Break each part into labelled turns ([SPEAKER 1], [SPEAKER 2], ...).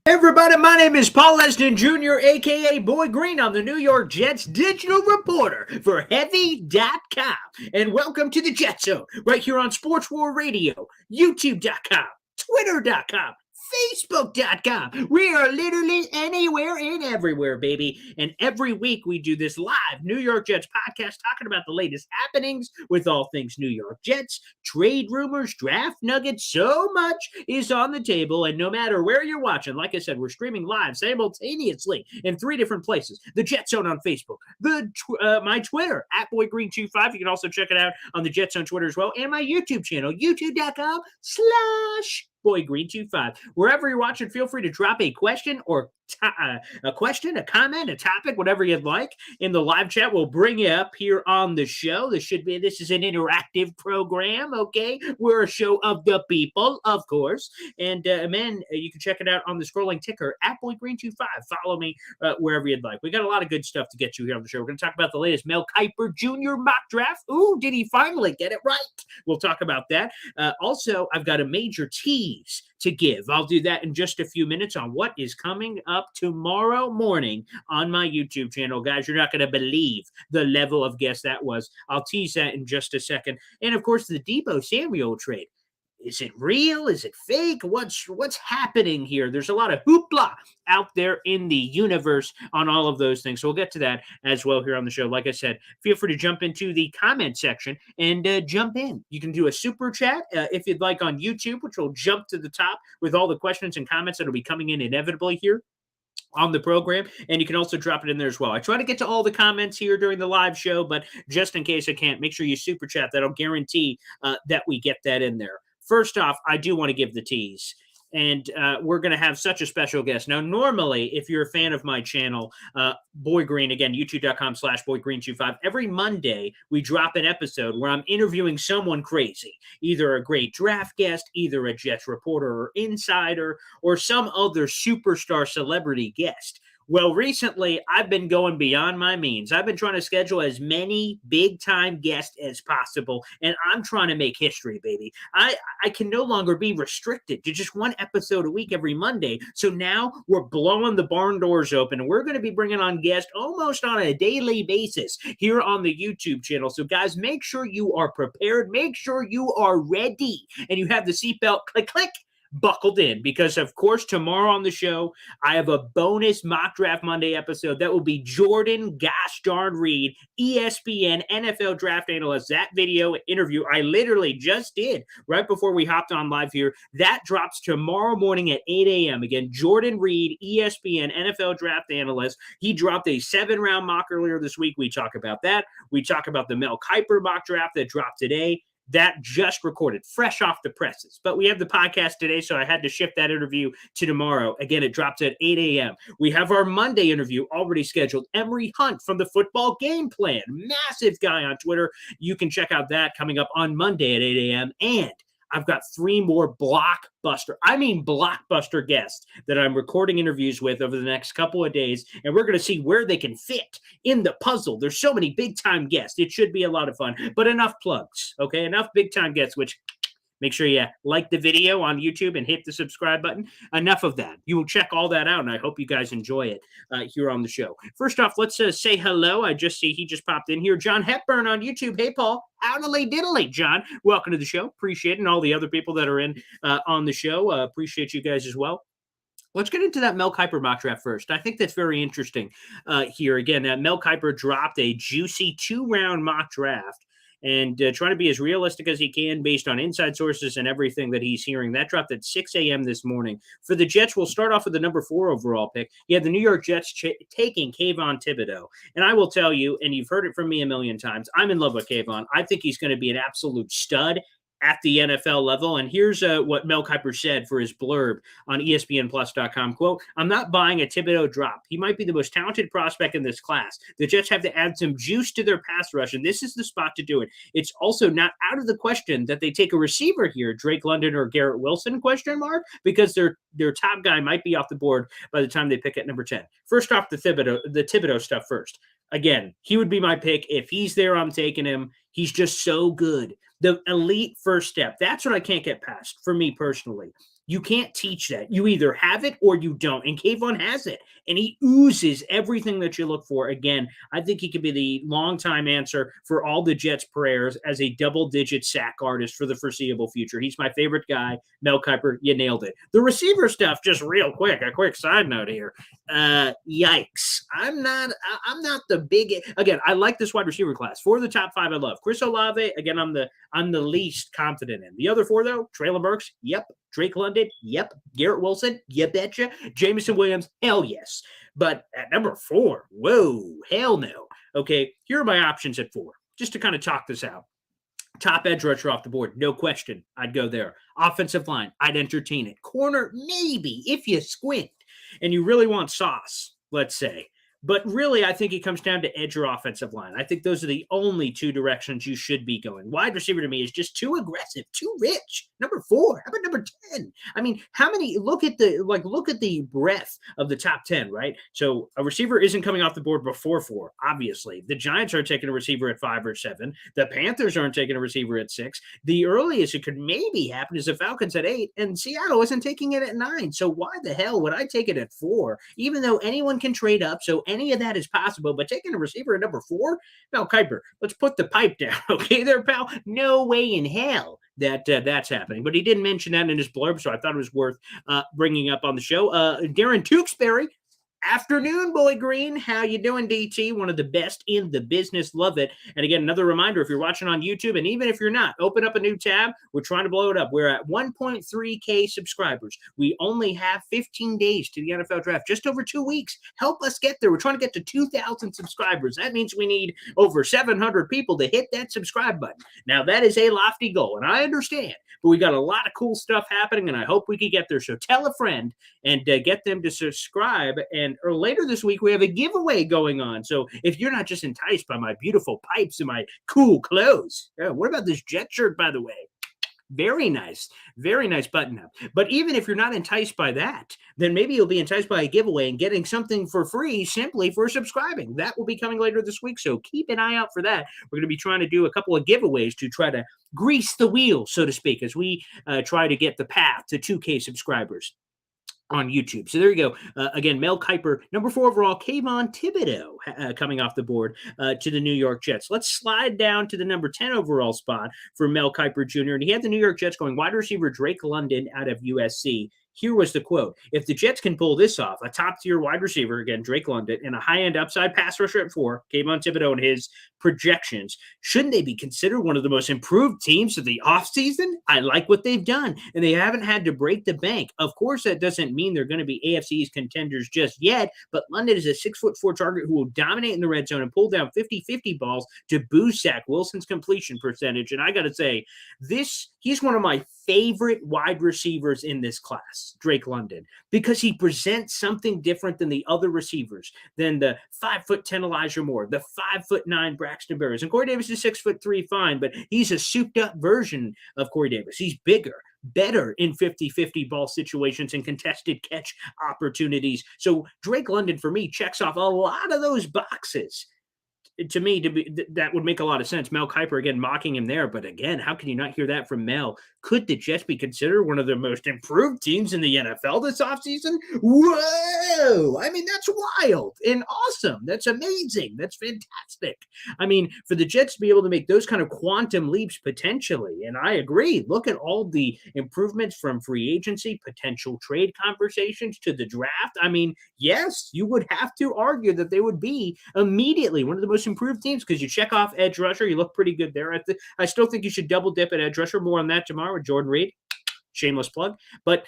[SPEAKER 1] Everybody, my name is Paul Leston Jr., a.k.a. Boy Green. I'm the New York Jets digital reporter for Heavy.com. And welcome to the Jet Zone, right here on Sports War Radio, YouTube.com, Twitter.com, Facebook.com. We are literally anywhere and everywhere, baby. And every week we do this live New York Jets podcast talking about the latest happenings with all things New York Jets, trade rumors, draft nuggets. So much is on the table. And no matter where you're watching, like I said, we're streaming live simultaneously in 3 different places. The Jet Zone on Facebook, my Twitter, @BoyGreen25. You can also check it out on the Jet Zone Twitter as well. And my YouTube channel, youtube.com/BoyGreen25. Wherever you're watching, feel free to drop a question or a comment, a topic, whatever you'd like in the live chat. We'll bring you up here on the show. This is an interactive program, okay? We're a show of the people, of course. And man, you can check it out on the scrolling ticker @BoyGreen25. Follow me wherever you'd like. We got a lot of good stuff to get to here on the show. We're going to talk about the latest Mel Kiper Jr. mock draft. Ooh, did he finally get it right? We'll talk about that. Also, I've got a major tease to give. I'll do that in just a few minutes on what is coming up tomorrow morning on my YouTube channel. Guys, you're not going to believe the level of guest that was. I'll tease that in just a second. And of course, the Deebo Samuel trade. Is it real? Is it fake? What's happening here? There's a lot of hoopla out there in the universe on all of those things. So we'll get to that as well here on the show. Like I said, feel free to jump into the comment section and jump in. You can do a super chat if you'd like on YouTube, which will jump to the top with all the questions and comments that will be coming in inevitably here on the program, and you can also drop it in there as well. I try to get to all the comments here during the live show, but just in case I can't, make sure you super chat. That'll guarantee that we get that in there. First off, I do want to give the tease, and we're going to have such a special guest. Now, normally, if you're a fan of my channel, Boy Green, again, youtube.com/BoyGreen25, every Monday, we drop an episode where I'm interviewing someone crazy, either a great draft guest, either a Jets reporter or insider, or some other superstar celebrity guest. Well, recently, I've been going beyond my means. I've been trying to schedule as many big-time guests as possible, and I'm trying to make history, baby. I can no longer be restricted to just one episode a week every Monday. So now we're blowing the barn doors open, and we're going to be bringing on guests almost on a daily basis here on the YouTube channel. So, guys, make sure you are prepared. Make sure you are ready, and you have the seatbelt click, buckled in, because of course tomorrow on the show I have a bonus mock draft Monday episode that will be Jordan gosh darn Reed, ESPN NFL draft analyst. That video interview I literally just did right before we hopped on live here, that drops tomorrow morning at 8 a.m. Again, Jordan Reed, ESPN NFL draft analyst. He dropped a 7-round mock earlier this week. We talk about that. We talk about the Mel Kiper mock draft that dropped today. That just recorded, fresh off the presses. But we have the podcast today, so I had to shift that interview to tomorrow. Again, it drops at 8 a.m. We have our Monday interview already scheduled. Emory Hunt from the Football Game Plan, massive guy on Twitter. You can check out that coming up on Monday at 8 a.m. And I've got 3 more blockbuster guests that I'm recording interviews with over the next couple of days, and we're going to see where they can fit in the puzzle. There's so many big-time guests. It should be a lot of fun, but enough plugs, okay? Enough big-time guests, which make sure you like the video on YouTube and hit the subscribe button. Enough of that. You will check all that out, and I hope you guys enjoy it here on the show. First off, let's say hello. I just see he just popped in here. John Hepburn on YouTube. Hey, Paul. Howdily diddly, John. Welcome to the show. Appreciate it. And all the other people that are in on the show. Appreciate you guys as well. Let's get into that Mel Kiper mock draft first. I think that's very interesting here. Again, Mel Kiper dropped a juicy 2-round mock draft, and trying to be as realistic as he can based on inside sources and everything that he's hearing. That dropped at 6 a.m. this morning. For the Jets, we'll start off with the number 4 overall pick. You have the New York Jets taking Kayvon Thibodeau. And I will tell you, and you've heard it from me a million times, I'm in love with Kayvon. I think he's going to be an absolute stud at the NFL level. And here's what Mel Kiper said for his blurb on ESPNplus.com. Quote, "I'm not buying a Thibodeau drop. He might be the most talented prospect in this class. The Jets have to add some juice to their pass rush, and this is the spot to do it. It's also not out of the question that they take a receiver here, Drake London or Garrett Wilson, because their top guy might be off the board by the time they pick at number 10. First off, the Thibodeau stuff first. Again, he would be my pick. If he's there, I'm taking him. He's just so good. The elite first step. That's what I can't get past for me personally. You can't teach that. You either have it or you don't. And Kayvon has it. And he oozes everything that you look for. Again, I think he could be the longtime answer for all the Jets' prayers as a double-digit sack artist for the foreseeable future. He's my favorite guy. Mel Kiper, you nailed it. The receiver stuff, just real quick, a quick side note here. Yikes. I'm not the big, again, I like this wide receiver class. 4 of the top 5 I love. Chris Olave, again, I'm the least confident in. The other 4 though, Treylon Burks, yep. Drake London, yep. Garrett Wilson, you betcha. Jameson Williams, hell yes. But at number 4, whoa, hell no. Okay, here are my options at 4, just to kind of talk this out. Top edge rusher off the board, no question. I'd go there. Offensive line, I'd entertain it. Corner, maybe, if you squint and you really want sauce, let's say. But really, I think it comes down to edge or offensive line. I think those are the only 2 directions you should be going. Wide receiver to me is just too aggressive, too rich. Number 4. How about number 10? I mean, how many? Look at the breadth of the top 10, right? So a receiver isn't coming off the board before 4, obviously. The Giants aren't taking a receiver at 5 or 7. The Panthers aren't taking a receiver at 6. The earliest it could maybe happen is the Falcons at 8, and Seattle isn't taking it at 9. So why the hell would I take it at 4? Even though anyone can trade up, so any of that is possible, but taking a receiver at number 4, Mel Kiper, let's put the pipe down, okay there, pal? No way in hell that that's happening. But he didn't mention that in his blurb, so I thought it was worth bringing up on the show. Darren Tewksbury, afternoon, Boy Green. How you doing, DT? One of the best in the business. Love it. And again, another reminder, if you're watching on YouTube, and even if you're not, open up a new tab. We're trying to blow it up. We're at 1.3K subscribers. We only have 15 days to the NFL draft, just over 2 weeks. Help us get there. We're trying to get to 2,000 subscribers. That means we need over 700 people to hit that subscribe button. Now, that is a lofty goal, and I understand, but we got a lot of cool stuff happening, and I hope we can get there. So tell a friend and get them to subscribe. And or later this week, we have a giveaway going on. So if you're not just enticed by my beautiful pipes and my cool clothes, what about this Jet shirt, by the way? Very nice button up. But even if you're not enticed by that, then maybe you'll be enticed by a giveaway and getting something for free simply for subscribing. That will be coming later this week, so keep an eye out for that. We're going to be trying to do a couple of giveaways to try to grease the wheel, so to speak, as we try to get the path to 2K subscribers on YouTube. So there you go. Again, Mel Kiper, number 4 overall, Kayvon Thibodeaux coming off the board to the New York Jets. Let's slide down to the number 10 overall spot for Mel Kiper Jr. And he had the New York Jets going wide receiver Drake London out of USC. Here was the quote: "If the Jets can pull this off, a top-tier wide receiver, again, Drake London, and a high-end upside pass rusher at 4, Kayvon Thibodeaux and his projections, shouldn't they be considered one of the most improved teams of the offseason? I like what they've done, and they haven't had to break the bank. Of course, that doesn't mean they're going to be AFC's contenders just yet, but London is a 6'4" target who will dominate in the red zone and pull down 50-50 balls to boost Zach Wilson's completion percentage." And I got to say, he's one of my favorite wide receivers in this class, Drake London, because he presents something different than the other receivers, than the 5'10" Elijah Moore, the 5'9" Braxton Berrios. And Corey Davis is 6'3", fine, but he's a souped-up version of Corey Davis. He's bigger, better in 50-50 ball situations and contested catch opportunities. So Drake London, for me, checks off a lot of those boxes. To me, that would make a lot of sense. Mel Kiper, again, mocking him there. But again, how can you not hear that from Mel? Could the Jets be considered one of the most improved teams in the NFL this offseason? Whoa! I mean, that's wild and awesome. That's amazing. That's fantastic. I mean, for the Jets to be able to make those kind of quantum leaps potentially, and I agree, look at all the improvements from free agency, potential trade conversations to the draft. I mean, yes, you would have to argue that they would be immediately one of the most improved teams because you check off edge rusher. You look pretty good there. I still think you should double dip at edge rusher. More on that tomorrow with Jordan Reed. Shameless plug. But,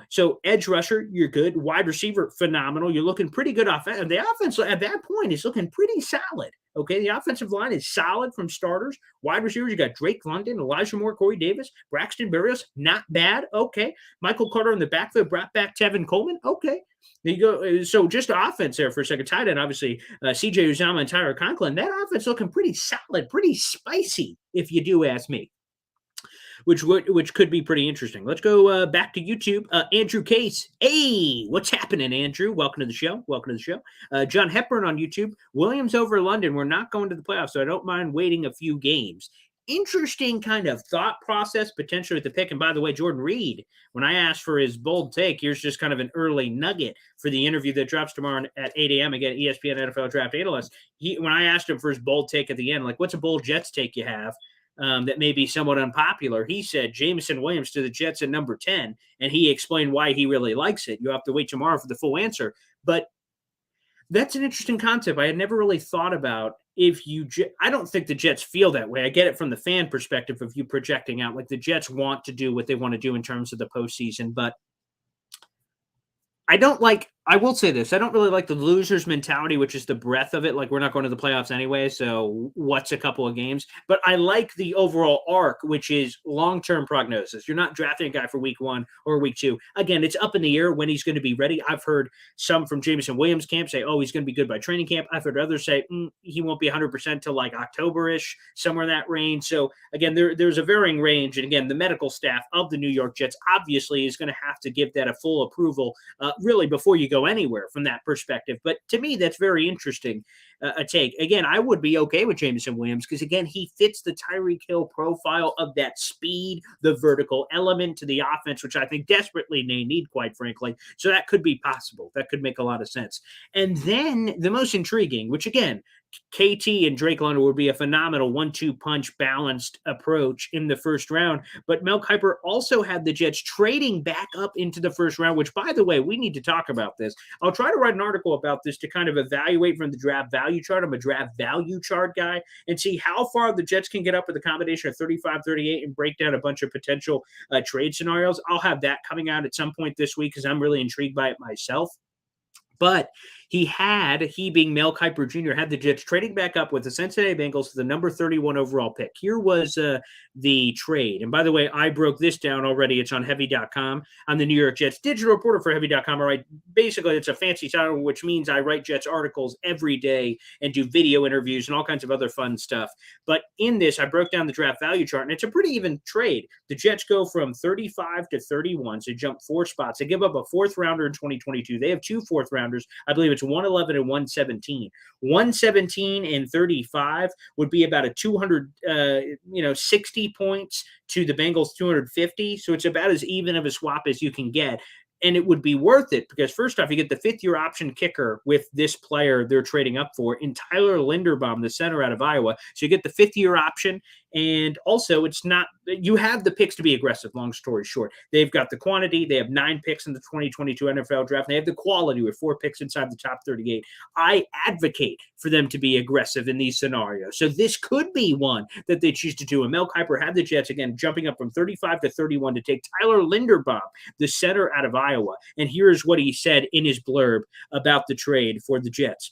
[SPEAKER 1] so edge rusher, you're good. Wide receiver, phenomenal. You're looking pretty good offense. The offense at that point is looking pretty solid. Okay, the offensive line is solid from starters. Wide receivers, you got Drake London, Elijah Moore, Corey Davis, Braxton Berrios, not bad. Okay. Michael Carter in the backfield, brought back Tevin Coleman. Okay. There you go. So just offense there for a second. Tight end, obviously, CJ Uzomah and Tyler Conklin. That offense looking pretty solid, pretty spicy, if you do ask me. Which could be pretty interesting. Let's go back to YouTube. Andrew Case. Hey, what's happening, Andrew? Welcome to the show. John Hepburn on YouTube. Williams over London. We're not going to the playoffs, so I don't mind waiting a few games. interesting kind of thought process potentially with the pick. And by the way, Jordan Reed, when I asked for his bold take, here's just kind of an early nugget for the interview that drops tomorrow at 8 a.m. Again, ESPN NFL Draft Analyst. When I asked him for his bold take at the end, like, what's a bold Jets take you have? That may be somewhat unpopular. He said Jameson Williams to the Jets at number 10, and he explained why he really likes it. You'll have to wait tomorrow for the full answer. But that's an interesting concept. I had never really thought about I don't think the Jets feel that way. I get it from the fan perspective of you projecting out. Like the Jets want to do what they want to do in terms of the postseason, but I will say this. I don't really like the loser's mentality, which is the breadth of it. Like, we're not going to the playoffs anyway, so what's a couple of games? But I like the overall arc, which is long-term prognosis. You're not drafting a guy for week 1 or week 2. Again, it's up in the air when he's going to be ready. I've heard some from Jameson Williams' camp say, oh, he's going to be good by training camp. I've heard others say he won't be 100% till like October-ish, somewhere in that range. So, again, there's a varying range. And, again, the medical staff of the New York Jets obviously is going to have to give that a full approval really before you go anywhere from that perspective. But to me, that's very interesting a take. Again, I would be okay with Jameson Williams because, again, he fits the Tyreek Hill profile of that speed, the vertical element to the offense, which I think desperately they need, quite frankly. So that could be possible. That could make a lot of sense. And then the most intriguing, which, again, KT and Drake London would be a phenomenal 1-2 punch balanced approach in the first round. But Mel Kiper also had the Jets trading back up into the first round, which, by the way, we need to talk about this. I'll try to write an article about this to kind of evaluate from the draft value chart. I'm a draft value chart guy, and see how far the Jets can get up with a combination of 35, 38 and break down a bunch of potential trade scenarios. I'll have that coming out at some point this week because I'm really intrigued by it myself. But he being Mel Kiper Jr., had the Jets trading back up with the Cincinnati Bengals for the number 31 overall pick. Here was the trade. And by the way, I broke this down already. It's on heavy.com. I'm the New York Jets digital reporter for heavy.com. I write, basically, it's a fancy title, which means I write Jets articles every day and do video interviews and all kinds of other fun stuff. But in this, I broke down the draft value chart, and it's a pretty even trade. The Jets go from 35 to 31, so jump 4 spots. They give up a 4th rounder in 2022. They have 2 4th rounders. I believe it's 111 and 117. 117 and 35 would be about a 260 points to the Bengals 250. So it's about as even of a swap as you can get. And it would be worth it because, first off, you get the 5th-year option kicker with this player they're trading up for in Tyler Linderbaum, the center out of Iowa. So you get the 5th-year option. And also, you have the picks to be aggressive, long story short. They've got the quantity. They have 9 picks in the 2022 NFL draft. They have the quality with 4 picks inside the top 38. I advocate for them to be aggressive in these scenarios. So this could be one that they choose to do. And Mel Kiper had the Jets, again, jumping up from 35 to 31 to take Tyler Linderbaum, the center out of Iowa. And here's what he said in his blurb about the trade for the Jets.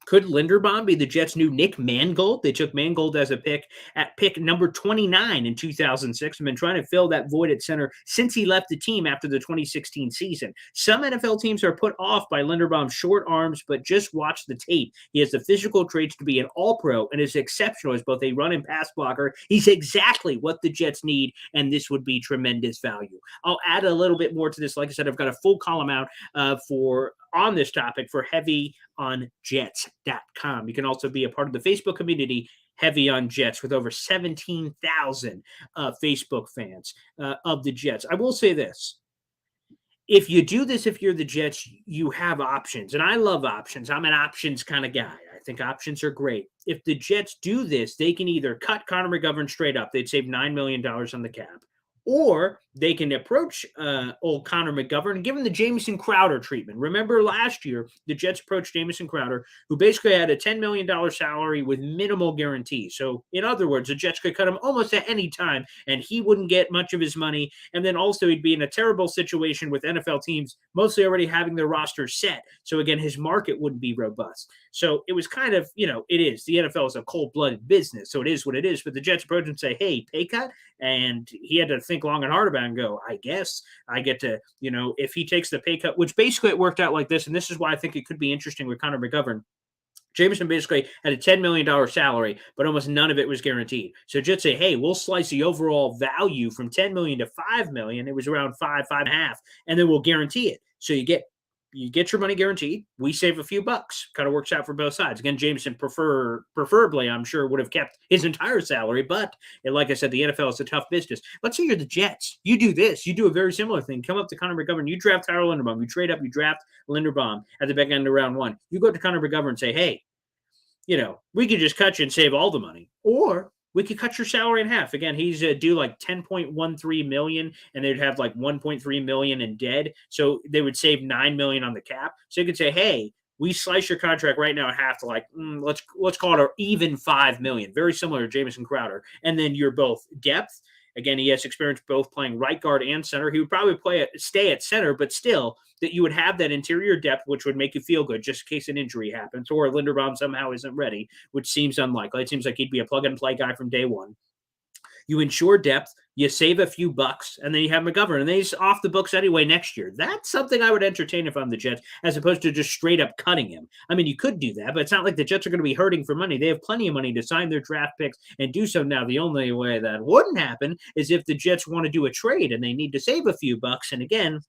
[SPEAKER 1] Could Linderbaum be the Jets' new Nick Mangold? They took Mangold as a pick at pick number 29 in 2006 and been trying to fill that void at center since he left the team after the 2016 season. Some NFL teams are put off by Linderbaum's short arms, but just watch the tape. He has the physical traits to be an all-pro and is exceptional as both a run and pass blocker. He's exactly what the Jets need, and this would be tremendous value. I'll add a little bit more to this. Like I said, I've got a full column out on this topic for Heavy on Jets.com. You can also be a part of the Facebook community, Heavy on Jets, with over 17,000 Facebook fans of the Jets. I will say this. If you do this, if you're the Jets, you have options. And I love options. I'm an options kind of guy. I think options are great. If the Jets do this, they can either cut Connor McGovern straight up. They'd save $9 million on the cap. Or they can approach old Connor McGovern and give him the Jamison Crowder treatment. Remember last year, the Jets approached Jamison Crowder, who basically had a $10 million salary with minimal guarantees. So, in other words, the Jets could cut him almost at any time, and he wouldn't get much of his money. And then also he'd be in a terrible situation with NFL teams mostly already having their roster set. So, again, his market wouldn't be robust. So it was kind of, it is. The NFL is a cold-blooded business, so it is what it is. But the Jets approach and say, hey, pay cut? And he had to think long and hard about it and go, I guess I get to, if he takes the pay cut, which basically it worked out like this, and this is why I think it could be interesting with Connor McGovern. Jameson basically had a $10 million salary, but almost none of it was guaranteed. So Jets say, hey, we'll slice the overall value from $10 million to $5 million. It was around 5.5, and then we'll guarantee it. So you get You get your money guaranteed. We save a few bucks. Kind of works out for both sides. Again, Jameson preferably, I'm sure, would have kept his entire salary. But like I said, the NFL is a tough business. Let's say you're the Jets. You do this. You do a very similar thing. Come up to Connor McGovern. You draft Tyler Linderbaum. You trade up. You draft Linderbaum at the back end of round 1. You go to Connor McGovern and say, hey, we could just cut you and save all the money. Or we could cut your salary in half. Again, he's due like $10.13 million, and they'd have like $1.3 million in dead. So they would save $9 million on the cap. So you could say, hey, we slice your contract right now in half to like, let's call it an even $5 million. Very similar to Jamison Crowder. And then you're both depth. Again, he has experience both playing right guard and center. He would probably stay at center, but still that you would have that interior depth, which would make you feel good just in case an injury happens or Linderbaum somehow isn't ready, which seems unlikely. It seems like he'd be a plug-and-play guy from day one. You ensure depth, you save a few bucks, and then you have McGovern, and then he's off the books anyway next year. That's something I would entertain if I'm the Jets, as opposed to just straight up cutting him. I mean, you could do that, but it's not like the Jets are going to be hurting for money. They have plenty of money to sign their draft picks and do so now. The only way that wouldn't happen is if the Jets want to do a trade and they need to save a few bucks. And again,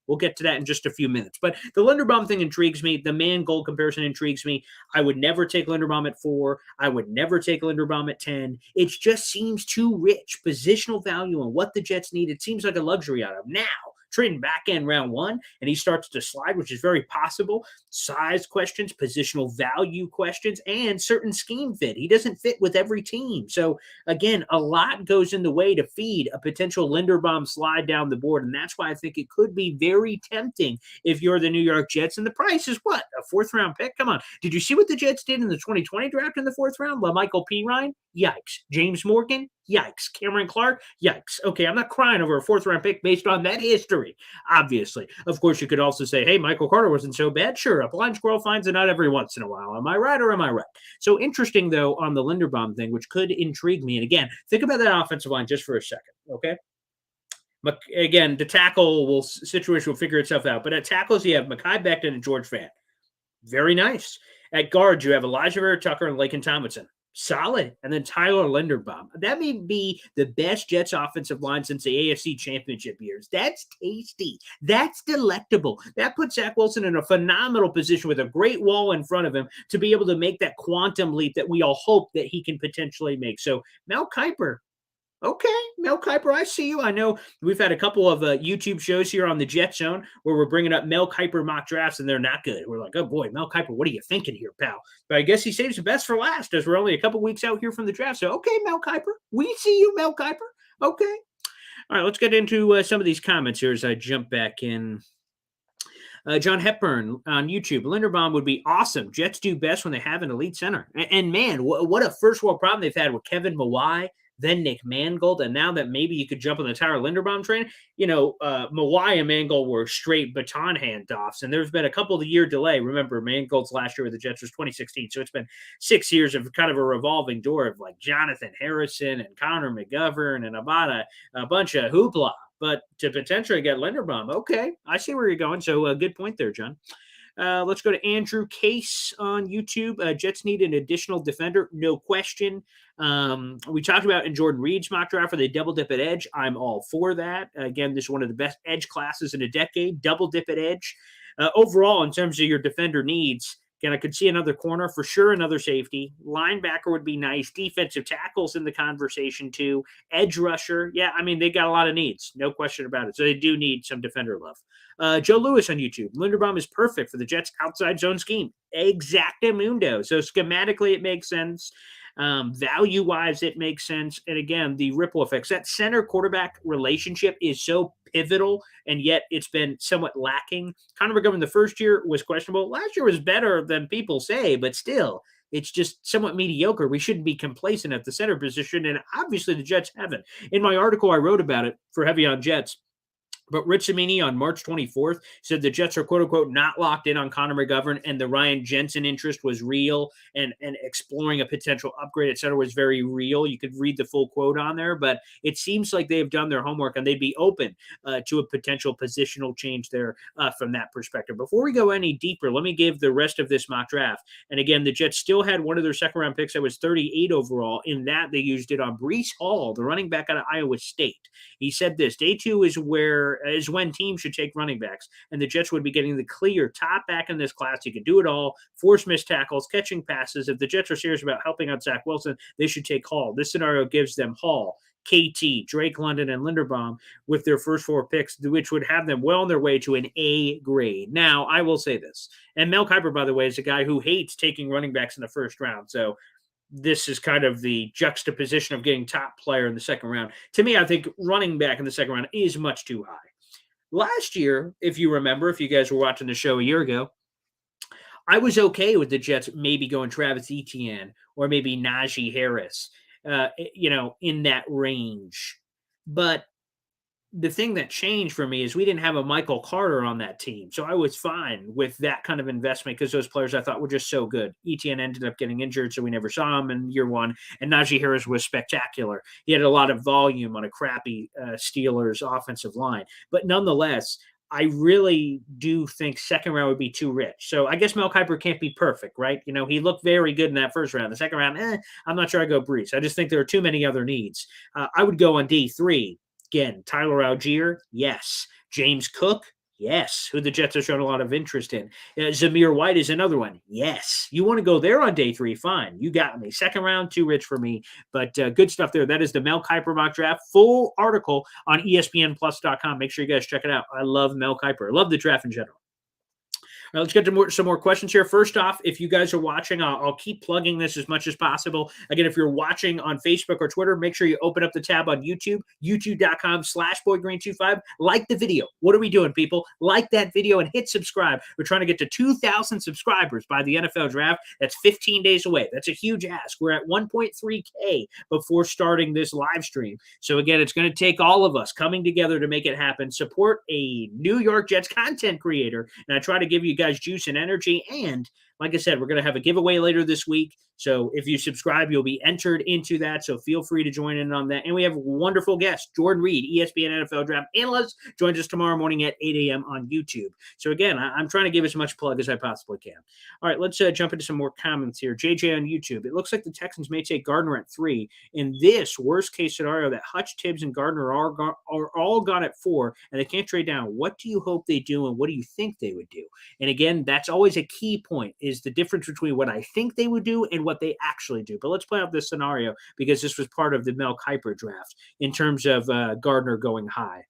[SPEAKER 1] we'll get to that in just a few minutes. But the Linderbaum thing intrigues me. The man-goal comparison intrigues me. I would never take Linderbaum at 4. I would never take Linderbaum at 10. It just seems too rich. Positional value and what the Jets need, it seems like a luxury out of now. Trading back in round 1, and he starts to slide, which is very possible. Size questions, positional value questions, and certain scheme fit. He doesn't fit with every team. So, again, a lot goes in the way to feed a potential Linderbaum slide down the board, and that's why I think it could be very tempting if you're the New York Jets. And the price is what? A 4th-round pick? Come on. Did you see what the Jets did in the 2020 draft in the 4th round? LaMichael Pirine? Yikes. James Morgan? Yikes. Cameron Clark? Yikes. Okay, I'm not crying over a 4th-round pick based on that history, obviously. Of course, you could also say, hey, Michael Carter wasn't so bad. Sure, a blind squirrel finds a nut every once in a while. Am I right or am I right? So interesting, though, on the Linderbaum thing, which could intrigue me. And again, think about that offensive line just for a second, okay? But again, the tackle situation will figure itself out. But at tackles, you have Mekhi Becton and George Fant. Very nice. At guards, you have Elijah Vera Tucker and Laken Tomlinson. Solid. And then Tyler Linderbaum. That may be the best Jets offensive line since the AFC Championship years. That's tasty. That's delectable. That puts Zach Wilson in a phenomenal position with a great wall in front of him to be able to make that quantum leap that we all hope that he can potentially make. So Mel Kiper. Okay, Mel Kiper, I see you. I know we've had a couple of YouTube shows here on the Jet Zone where we're bringing up Mel Kiper mock drafts, and they're not good. We're like, oh boy, Mel Kiper, what are you thinking here, pal? But I guess he saves the best for last, as we're only a couple weeks out here from the draft. So, okay, Mel Kiper, we see you, Mel Kiper. Okay. All right, let's get into some of these comments here as I jump back in. John Hepburn on YouTube. Linderbaum would be awesome. Jets do best when they have an elite center. And man, what a first world problem they've had with Kevin Mawai, then Nick Mangold, and now that maybe you could jump on the Tyler Linderbaum train, Mawai and Mangold were straight baton handoffs, and there's been a couple of year delay. Remember, Mangold's last year with the Jets was 2016, so it's been 6 years of kind of a revolving door of like Jonathan Harrison and Connor McGovern and a bunch of hoopla. But to potentially get Linderbaum, okay, I see where you're going. So good point there, John. Let's go to Andrew Case on YouTube. Jets need an additional defender, no question. We talked about in Jordan Reed's mock draft for the double dip at edge. I'm all for that. Again, this is one of the best edge classes in a decade. Double dip at edge. Overall, in terms of your defender needs, again, I could see another corner for sure, another safety. Linebacker would be nice. Defensive tackles in the conversation too. Edge rusher. Yeah, I mean, they got a lot of needs. No question about it. So they do need some defender love. Joe Lewis on YouTube. Linderbaum is perfect for the Jets' outside zone scheme. Exactamundo. So schematically, it makes sense. Value-wise, it makes sense. And again, the ripple effects. That center-quarterback relationship is so pivotal, and yet it's been somewhat lacking. Connor McGovern the first year was questionable. Last year was better than people say, but still, it's just somewhat mediocre. We shouldn't be complacent at the center position, and obviously the Jets haven't. In my article, I wrote about it for Heavy on Jets. But Rich Cimini on March 24th said the Jets are, quote-unquote, not locked in on Connor McGovern, and the Ryan Jensen interest was real, and exploring a potential upgrade, et cetera, was very real. You could read the full quote on there, but it seems like they've done their homework, and they'd be open to a potential positional change there from that perspective. Before we go any deeper, let me give the rest of this mock draft. And again, the Jets still had one of their second-round picks that was 38 overall. In that, they used it on Breece Hall, the running back out of Iowa State. He said this, day 2 is where is when teams should take running backs, and the Jets would be getting the clear top back in this class. He could do it all, force missed tackles, catching passes. If the Jets are serious about helping out Zach Wilson, they should take Hall. This scenario gives them Hall, KT, Drake London, and Linderbaum with their first 4 picks, which would have them well on their way to an A grade. Now, I will say this, and Mel Kiper, by the way, is a guy who hates taking running backs in the first round, so this is kind of the juxtaposition of getting top player in the second round. To me, I think running back in the second round is much too high. Last year, if you remember, if you guys were watching the show a year ago, I was okay with the Jets maybe going Travis Etienne or maybe Najee Harris, in that range. But the thing that changed for me is we didn't have a Michael Carter on that team. So I was fine with that kind of investment because those players I thought were just so good. Etienne ended up getting injured, so we never saw him in year 1. And Najee Harris was spectacular. He had a lot of volume on a crappy Steelers offensive line. But nonetheless, I really do think second round would be too rich. So I guess Mel Kiper can't be perfect, right? He looked very good in that first round. The second round, I'm not sure I go Breece. I just think there are too many other needs. I would go on day 3. Again, Tyler Algier, yes. James Cook, yes. Who the Jets have shown a lot of interest in. Zamir White is another one. Yes. You want to go there on day 3? Fine. You got me. Second round, too rich for me. But good stuff there. That is the Mel Kiper mock draft. Full article on ESPNplus.com. Make sure you guys check it out. I love Mel Kiper. I love the draft in general. All right, let's get to some more questions here. First off, if you guys are watching, I'll keep plugging this as much as possible. Again, if you're watching on Facebook or Twitter, make sure you open up the tab on YouTube, youtube.com/BoydGreen25. Like the video. What are we doing, people? Like that video and hit subscribe. We're trying to get to 2,000 subscribers by the NFL draft. That's 15 days away. That's a huge ask. We're at 1.3K before starting this live stream. So again, it's going to take all of us coming together to make it happen. Support a New York Jets content creator, and I try to give you guys juice and energy. And like I said, we're going to have a giveaway later this week. So if you subscribe, you'll be entered into that. So feel free to join in on that. And we have a wonderful guest, Jordan Reed, ESPN NFL draft analyst, joins us tomorrow morning at 8 a.m. on YouTube. So again, I'm trying to give as much plug as I possibly can. All right, let's jump into some more comments here. JJ on YouTube. It looks like the Texans may take Gardner at 3. In this worst case scenario that Hutch, Tibbs, and Gardner are all gone at 4, and they can't trade down, what do you hope they do and what do you think they would do? And again, that's always a key point, is the difference between what I think they would do and what they actually do. But let's play out this scenario because this was part of the Mel Kiper draft in terms of Gardner going high.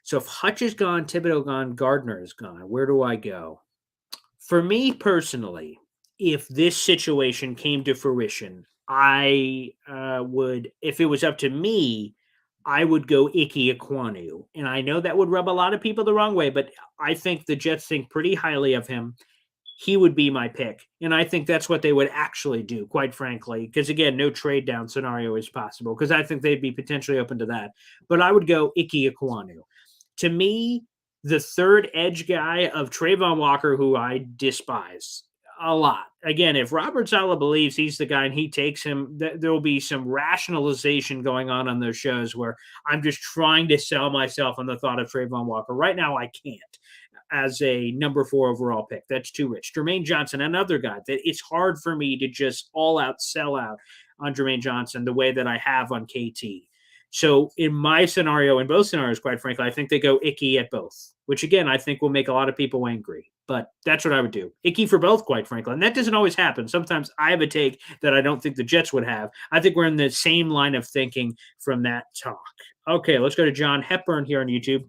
[SPEAKER 1] So if Hutch is gone, Thibodeau gone, Gardner is gone, where do I go? For me personally, if this situation came to fruition, I would, if it was up to me, I would go Ike Ekwonu. And I know that would rub a lot of people the wrong way, but I think the Jets think pretty highly of him. He would be my pick. And I think that's what they would actually do, quite frankly, because, again, no trade down scenario is possible because I think they'd be potentially open to that. But I would go Ike Ekwonu. To me, the third edge guy of Trayvon Walker, who I despise a lot. Again, if Robert Saleh believes he's the guy and he takes him, there will be some rationalization going on those shows where I'm just trying to sell myself on the thought of Trayvon Walker. Right now, I can't as a number 4 overall pick. That's too rich. Jermaine Johnson, another guy that it's hard for me to just all out sell out on Jermaine Johnson the way that I have on KT. So in my scenario, in both scenarios, quite frankly, I think they go Icky at both, which again, I think will make a lot of people angry. But that's what I would do. Icky for both, quite frankly. And that doesn't always happen. Sometimes I have a take that I don't think the Jets would have. I think we're in the same line of thinking from that talk. Okay, let's go to John Hepburn here on YouTube.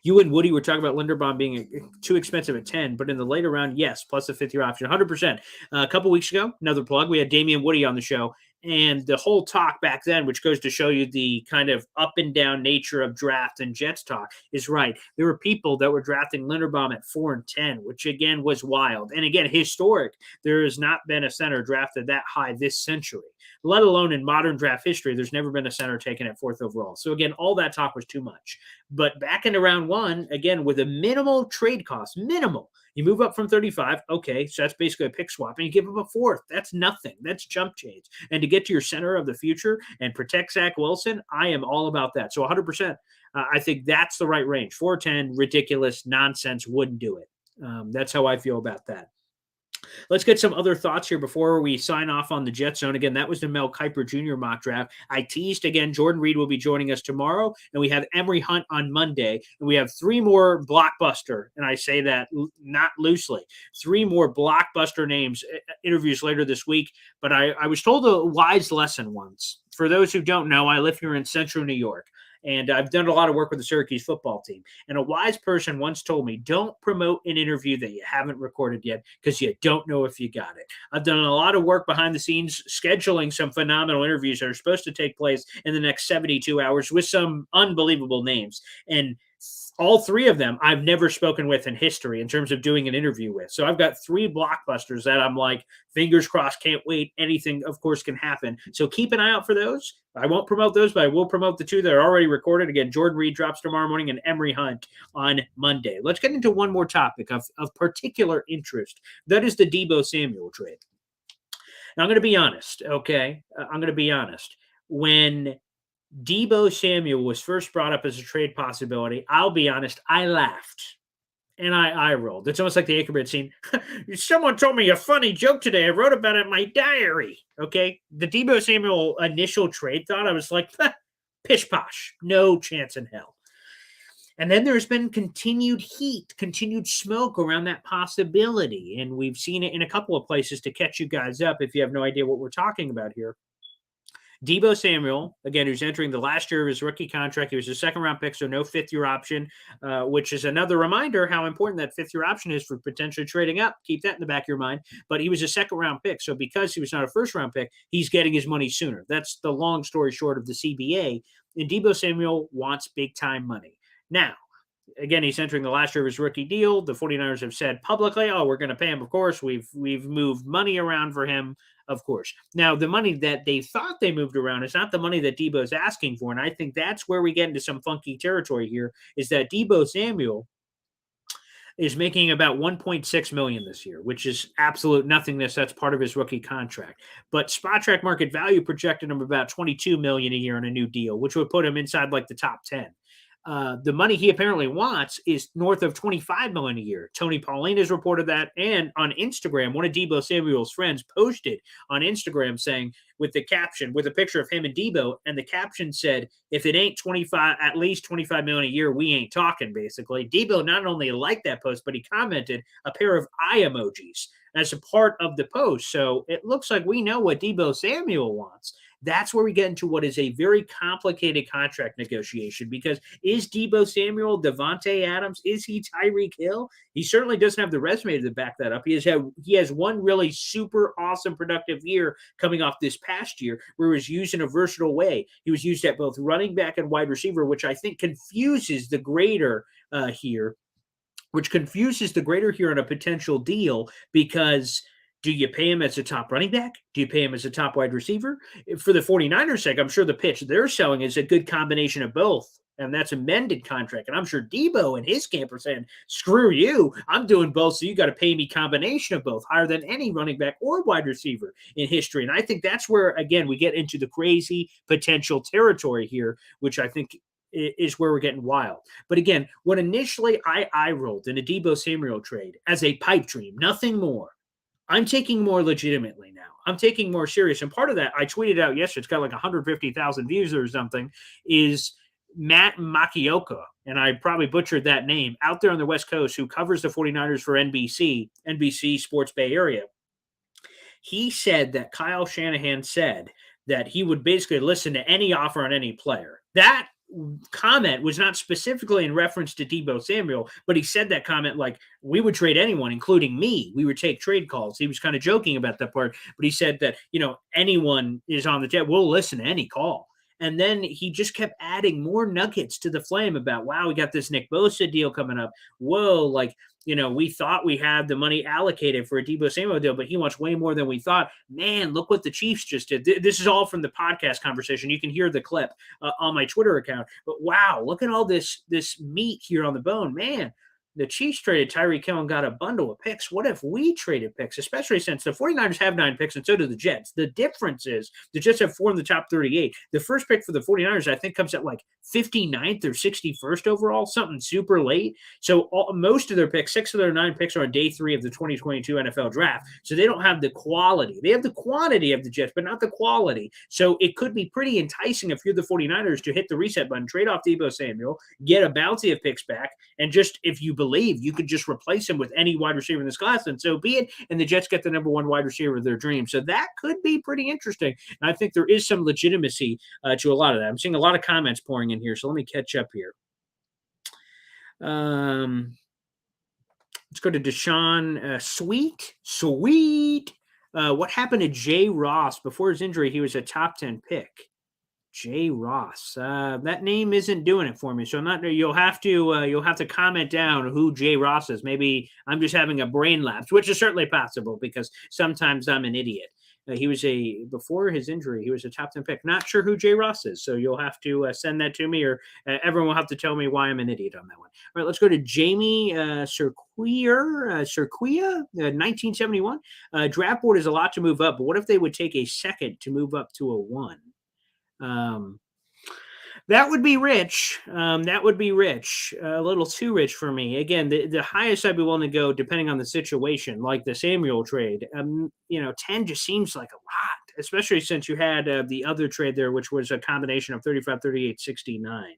[SPEAKER 1] You and Woody were talking about Linderbaum being too expensive at 10, but in the later round, yes, plus a 5th-year option, 100%. A couple weeks ago, another plug, we had Damian Woody on the show, and the whole talk back then, which goes to show you the kind of up and down nature of draft and Jets talk, is right. There were people that were drafting Linderbaum at 4 and 10, which again was wild. And again, historic. There has not been a center drafted that high this century, let alone in modern draft history. There's never been a center taken at 4th overall. So again, all that talk was too much. But back into round 1, again, with a minimal trade cost, minimal. You move up from 35, okay, so that's basically a pick swap, and you give up a 4th. That's nothing. That's jump change. And to get to your center of the future and protect Zach Wilson, I am all about that. So 100%, I think that's the right range. 4-10, ridiculous, nonsense, wouldn't do it. That's how I feel about that. Let's get some other thoughts here before we sign off on the Jet Zone. Again, that was the Mel Kiper Jr. mock draft. I teased again, Jordan Reed will be joining us tomorrow, and we have Emory Hunt on Monday, and we have 3 more blockbuster, and I say that not loosely, 3 more blockbuster names interviews later this week. But I was told a wise lesson once. For those who don't know, I live here in central New York. And I've done a lot of work with the Syracuse football team. And a wise person once told me, don't promote an interview that you haven't recorded yet because you don't know if you got it. I've done a lot of work behind the scenes, scheduling some phenomenal interviews that are supposed to take place in the next 72 hours with some unbelievable names. And all 3 of them I've never spoken with in history in terms of doing an interview with. So I've got 3 blockbusters that I'm like, fingers crossed, can't wait. Anything, of course, can happen. So keep an eye out for those. I won't promote those, but I will promote the 2 that are already recorded. Again, Jordan Reed drops tomorrow morning and Emory Hunt on Monday. Let's get into one more topic of particular interest. That is the Deebo Samuel trade. Now, I'm going to be honest, okay? I'm going to be honest. When Deebo Samuel was first brought up as a trade possibility, I'll be honest, I laughed and I rolled. It's almost like the Anchorman scene. Someone told me a funny joke today. I wrote about it in my diary. Okay. The Deebo Samuel initial trade thought, I was like, pish posh, no chance in hell. And then there's been continued heat, continued smoke around that possibility. And we've seen it in a couple of places to catch you guys up if you have no idea what we're talking about here. Deebo Samuel, again, who's entering the last year of his rookie contract. He was a second-round pick, so no fifth-year option, which is another reminder how important that fifth-year option is for potentially trading up. Keep that in the back of your mind. But he was a second-round pick, so because he was not a first-round pick, he's getting his money sooner. That's the long story short of the CBA. And Deebo Samuel wants big-time money. Now, again, he's entering the last year of his rookie deal. The 49ers have said publicly, we're going to pay him, of course. We've moved money around for him, of course. Now, the money that they thought they moved around is not the money that Deebo's asking for, and I think that's where we get into some funky territory here, is that Deebo Samuel is making about $1.6 million this year, which is absolute nothingness. That's part of his rookie contract. But Spot Track Market Value projected him about $22 million a year on a new deal, which would put him inside like the top 10. The money he apparently wants is north of $25 million a year. Tony Pauline has reported that, and on Instagram, one of Deebo Samuel's friends posted on Instagram saying, with the caption, with a picture of him and Deebo, and the caption said, "If it ain't at least $25 million a year, we ain't talking." Basically, Deebo not only liked that post, but he commented a pair of eye emojis as a part of the post. So it looks like we know what Deebo Samuel wants. That's where we get into what is a very complicated contract negotiation, because is Deebo Samuel Devontae Adams? Is he Tyreek Hill? He certainly doesn't have the resume to back that up. He has one really super awesome productive year coming off this past year where he was used in a versatile way. He was used at both running back and wide receiver, which I think confuses the grader here on a potential deal, because do you pay him as a top running back? Do you pay him as a top wide receiver? For the 49ers' sake, I'm sure the pitch they're selling is a good combination of both, and that's a amended contract. And I'm sure Deebo and his camp are saying, screw you, I'm doing both, so you got to pay me combination of both, higher than any running back or wide receiver in history. And I think that's where, again, we get into the crazy potential territory here, which I think is where we're getting wild. But again, when initially I rolled in a Deebo Samuel trade as a pipe dream, nothing more, I'm taking more legitimately now. I'm taking more serious. And part of that, I tweeted out yesterday, it's got like 150,000 views or something, is Matt Makioka, and I probably butchered that name, out there on the West Coast, who covers the 49ers for NBC Sports Bay Area. He said that Kyle Shanahan said that he would basically listen to any offer on any player. That comment was not specifically in reference to Deebo Samuel, but he said that comment like, we would trade anyone, including me. We would take trade calls. He was kind of joking about that part, but he said that, anyone is on the jet. We'll listen to any call. And then he just kept adding more nuggets to the flame about, wow, we got this Nick Bosa deal coming up. Whoa, we thought we had the money allocated for a Deebo Samuel deal, but he wants way more than we thought. Man, look what the Chiefs just did. This is all from the podcast conversation. You can hear the clip on my Twitter account. But wow, look at all this meat here on the bone. Man, the Chiefs traded Tyreek Hill and got a bundle of picks. What if we traded picks, especially since the 49ers have 9 picks and so do the Jets? The difference is the Jets have 4 in the top 38. The first pick for the 49ers, I think, comes at like 59th or 61st overall, something super late. So most of their picks, 6 of their 9 picks, are on day 3 of the 2022 NFL draft. So they don't have the quality. They have the quantity of the Jets, but not the quality. So it could be pretty enticing if you're the 49ers to hit the reset button, trade off Deebo Samuel, get a bounty of picks back, and just, if you believe, you could just replace him with any wide receiver in this class, and so be it. And the Jets get the number 1 wide receiver of their dreams. So that could be pretty interesting. And I think there is some legitimacy to a lot of that. I'm seeing a lot of comments pouring in here, so let me catch up here. Let's go to Deshaun. Sweet. What happened to Jay Ross? Before his injury, he was a top 10 pick. Jay Ross. That name isn't doing it for me, so I'm not. You'll have to comment down who Jay Ross is. Maybe I'm just having a brain lapse, which is certainly possible because sometimes I'm an idiot. He was before his injury, he was a top 10 pick. Not sure who Jay Ross is, so you'll have to send that to me, or everyone will have to tell me why I'm an idiot on that one. All right, let's go to Jamie Surquia, 1971. Draft board is a lot to move up, but what if they would take a second to move up to a 1? That would be rich. That would be rich. A little too rich for me. Again, the highest I'd be willing to go, depending on the situation, like the Samuel trade. 10 just seems like a lot, especially since you had the other trade there, which was a combination of 35, 38, 69.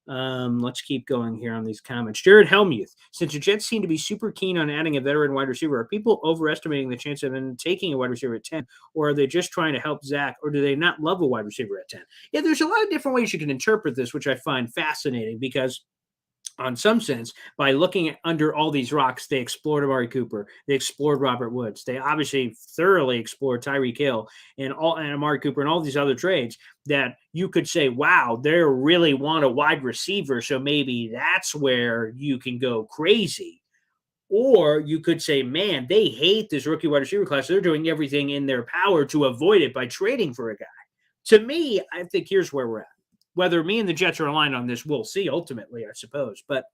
[SPEAKER 1] Let's keep going here on these comments. Jared Helmuth, since the Jets seem to be super keen on adding a veteran wide receiver, are people overestimating the chance of them taking a wide receiver at 10, or are they just trying to help Zach, or do they not love a wide receiver at 10? Yeah, there's a lot of different ways you can interpret this, which I find fascinating because, on some sense, by looking at under all these rocks, they explored Amari Cooper, they explored Robert Woods, they obviously thoroughly explored Tyreek Hill and Amari Cooper and all these other trades that you could say, wow, they really want a wide receiver, so maybe that's where you can go crazy. Or you could say, man, they hate this rookie wide receiver class. They're doing everything in their power to avoid it by trading for a guy. To me, I think here's where we're at. Whether me and the Jets are aligned on this, we'll see ultimately, I suppose. But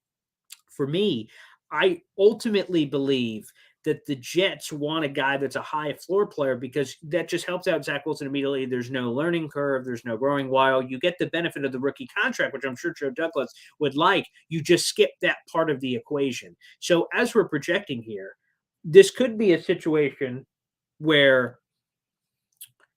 [SPEAKER 1] for me, I ultimately believe that the Jets want a guy that's a high floor player because that just helps out Zach Wilson immediately. There's no learning curve. There's no growing while. You get the benefit of the rookie contract, which I'm sure Joe Douglas would like. You just skip that part of the equation. So as we're projecting here, this could be a situation where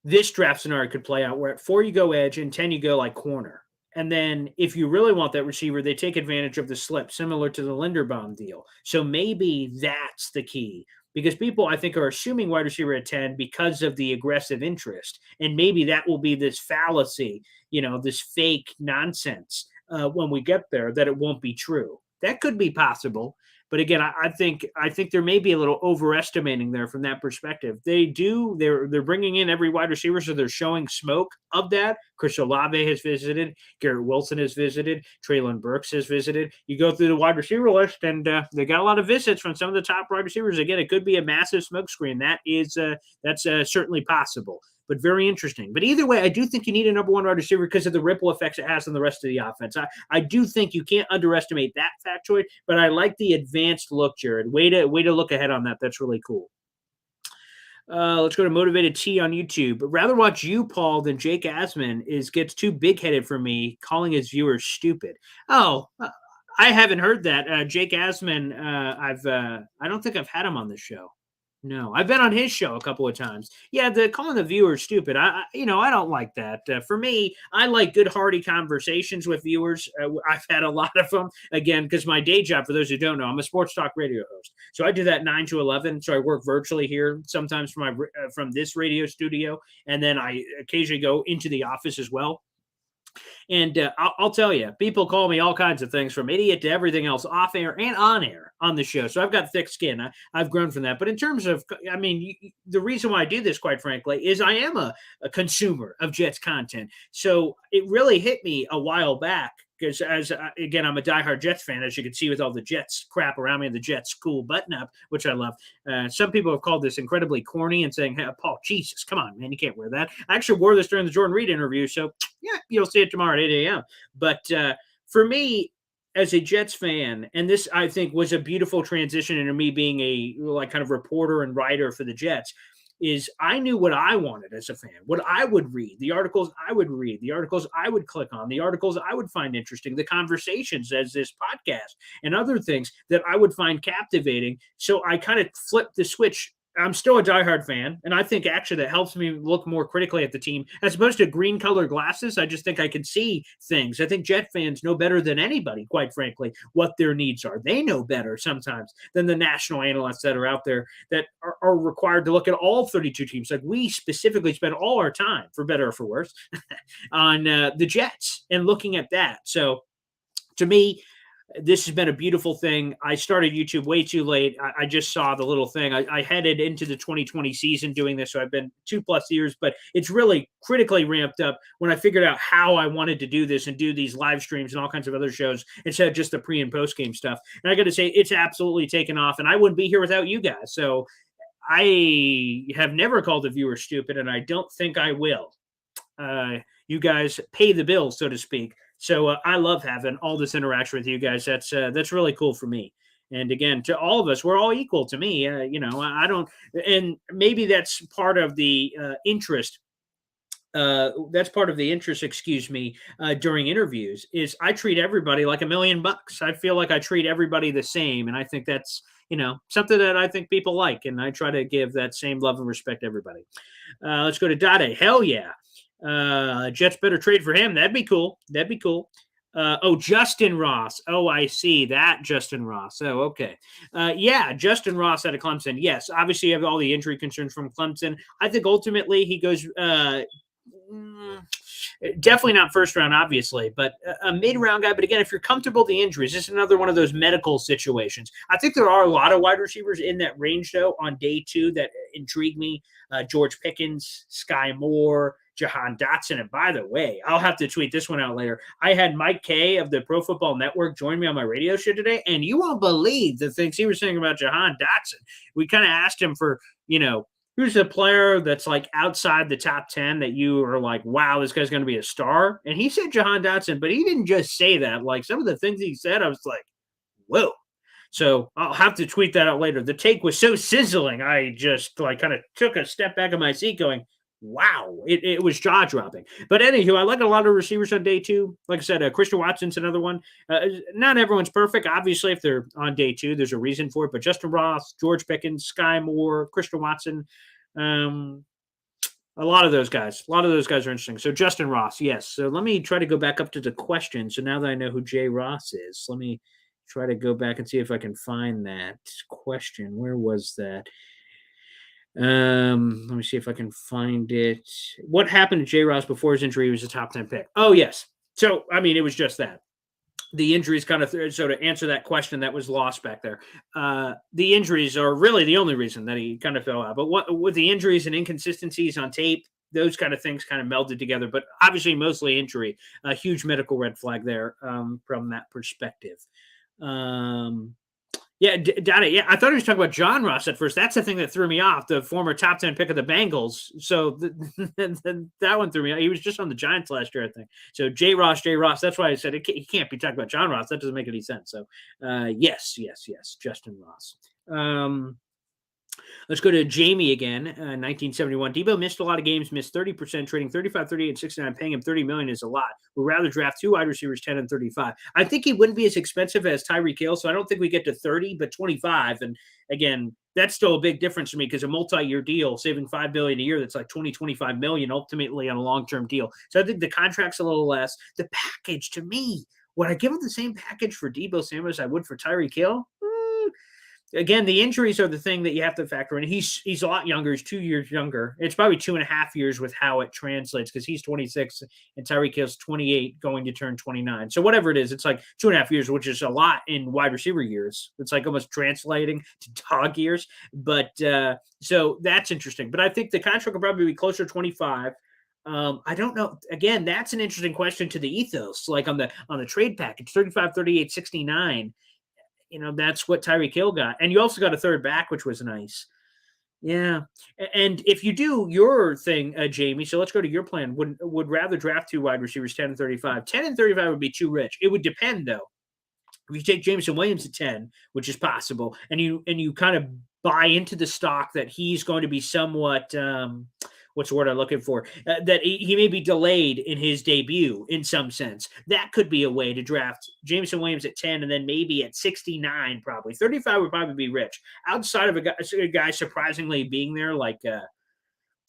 [SPEAKER 1] this draft scenario could play out where at 4 you go edge and 10 you go like corner. And then if you really want that receiver, they take advantage of the slip, similar to the Linderbaum deal. So maybe that's the key because people, I think, are assuming wide receiver at 10 because of the aggressive interest. And maybe that will be this fallacy, this fake nonsense when we get there, that it won't be true. That could be possible. But again, I think there may be a little overestimating there from that perspective. They're bringing in every wide receiver, so they're showing smoke of that. Chris Olave has visited, Garrett Wilson has visited, Treylon Burks has visited. You go through the wide receiver list, and they got a lot of visits from some of the top wide receivers. Again, it could be a massive smokescreen. That's certainly possible. But very interesting. But either way, I do think you need a number 1 wide receiver because of the ripple effects it has on the rest of the offense. I do think you can't underestimate that factoid, but I like the advanced look, Jared. Way to look ahead on that. That's really cool. Let's go to Motivated T on YouTube. But rather watch you, Paul, than Jake Asman gets too big-headed for me, calling his viewers stupid. Oh, I haven't heard that. Jake Asman, I don't think I've had him on the show. No, I've been on his show a couple of times. Yeah, calling the viewers stupid. I don't like that. For me, I like good, hearty conversations with viewers. I've had a lot of them. Again, because my day job, for those who don't know, I'm a sports talk radio host. So I do that 9 to 11. So I work virtually here, sometimes from this radio studio, and then I occasionally go into the office as well. And I'll tell you, people call me all kinds of things, from idiot to everything else, off air and on air on the show. So I've got thick skin. I've grown from that. But in terms of, the reason why I do this, quite frankly, is I am a consumer of Jets content. So it really hit me a while back because again, I'm a diehard Jets fan, as you can see with all the Jets crap around me and the Jets cool button up, which I love. Some people have called this incredibly corny and saying, hey, Paul, Jesus, come on, man, you can't wear that. I actually wore this during the Jordan Reed interview, so yeah, you'll see it tomorrow at 8 a.m. But for me, as a Jets fan, and this I think was a beautiful transition into me being a like kind of reporter and writer for the Jets, is I knew what I wanted as a fan, what I would read, the articles I would read, the articles I would click on, the articles I would find interesting, the conversations as this podcast and other things that I would find captivating. So I kind of flipped the switch. I'm still a diehard fan, and I think actually that helps me look more critically at the team as opposed to green color glasses. I just think I can see things. I think Jet fans know better than anybody, quite frankly, what their needs are. They know better sometimes than the national analysts that are out there that are required to look at all 32 teams. Like we specifically spend all our time, for better or for worse, on the Jets and looking at that. So to me, this has been a beautiful thing. I started YouTube way too late. I just saw the little thing. I headed into the 2020 season doing this, so I've been 2+ years, but it's really critically ramped up when I figured out how I wanted to do this and do these live streams and all kinds of other shows instead of just the pre and post game stuff. And I got to say, it's absolutely taken off, and I wouldn't be here without you guys. So I have never called a viewer stupid, and I don't think I will. You guys pay the bill, so to speak. So I love having all this interaction with you guys. That's really cool for me. And again, to all of us, we're all equal to me. I don't, and maybe that's part of the interest. That's part of the interest, excuse me, during interviews is I treat everybody like $1 million. I feel like I treat everybody the same. And I think that's, something that I think people like. And I try to give that same love and respect to everybody. Let's go to Dade. Hell yeah. Jets better trade for him. That'd be cool. Justin Ross. Oh, I see that Justin Ross. Oh, okay. Yeah, Justin Ross out of Clemson. Yes, obviously you have all the injury concerns from Clemson. I think ultimately he goes definitely not first round, obviously, but a mid-round guy. But again, if you're comfortable with the injuries, this is another one of those medical situations. I think there are a lot of wide receivers in that range, though, on day 2 that intrigue me. George Pickens, Sky Moore, Jahan Dotson. And by the way, I'll have to tweet this one out later. I had Mike Kay of the Pro Football Network join me on my radio show today, and you won't believe the things he was saying about Jahan Dotson. We kind of asked him for, who's a player that's like outside the top 10 that you are like, wow, this guy's going to be a star? And he said Jahan Dotson, but he didn't just say that. Like some of the things he said, I was like, whoa. So I'll have to tweet that out later. The take was so sizzling. I just like kind of took a step back in my seat going, wow, it was jaw dropping. But anywho, I like a lot of receivers on day 2. Like I said, Christian Watson's another one. Not everyone's perfect. Obviously, if they're on day 2, there's a reason for it. But Justin Ross, George Pickens, Sky Moore, Christian Watson, a lot of those guys. A lot of those guys are interesting. So Justin Ross, yes. So let me try to go back up to the question. So now that I know who Jay Ross is, let me try to go back and see if I can find that question. Where was that? Let me see if I can find it. What happened to J. Ross before his injury? He was a top 10 pick. Oh, yes. So, I mean, it was just that. The injuries kind of, so to answer that question that was lost back there, the injuries are really the only reason that he kind of fell out. But with the injuries and inconsistencies on tape, those kind of things kind of melded together. But obviously, mostly injury, a huge medical red flag there from that perspective. Yeah, yeah. I thought he was talking about John Ross at first. That's the thing that threw me off, the former top 10 pick of the Bengals. So that one threw me off. He was just on the Giants last year, I think. So J. Ross. That's why I said he can't be talking about John Ross. That doesn't make any sense. So yes, Justin Ross. Let's go to Jamie again, 1971. Deebo missed a lot of games, missed 30%, trading 35, 38, and 69. Paying him $30 million is a lot. We'd rather draft 2 wide receivers, 10 and 35. I think he wouldn't be as expensive as Tyreek Hill, so I don't think we get to 30, but 25. And again, that's still a big difference to me because a multi-year deal, saving $5 billion a year, that's like $25 million ultimately on a long-term deal. So I think the contract's a little less. The package, to me, would I give him the same package for Deebo Samuel as I would for Tyreek Hill? Again, the injuries are the thing that you have to factor in. He's a lot younger. He's 2 years younger. It's probably 2.5 years with how it translates because he's 26 and Tyreek Hill's 28 going to turn 29. So whatever it is, it's like 2.5 years, which is a lot in wide receiver years. It's like almost translating to dog years. But so that's interesting. But I think the contract will probably be closer to 25. I don't know. Again, that's an interesting question to the ethos, like on the trade package, 35, 38, 69. That's what Tyreek Hill got. And you also got a third back, which was nice. Yeah. And if you do your thing, Jamie, so let's go to your plan, would rather draft 2 wide receivers, 10 and 35. 10 and 35 would be too rich. It would depend, though. If you take Jameson Williams at 10, which is possible, and you kind of buy into the stock that he's going to be somewhat what's the word I'm looking for? That he may be delayed in his debut in some sense. That could be a way to draft Jameson Williams at 10 and then maybe at 69, probably. 35 would probably be rich. Outside of a guy surprisingly being there, like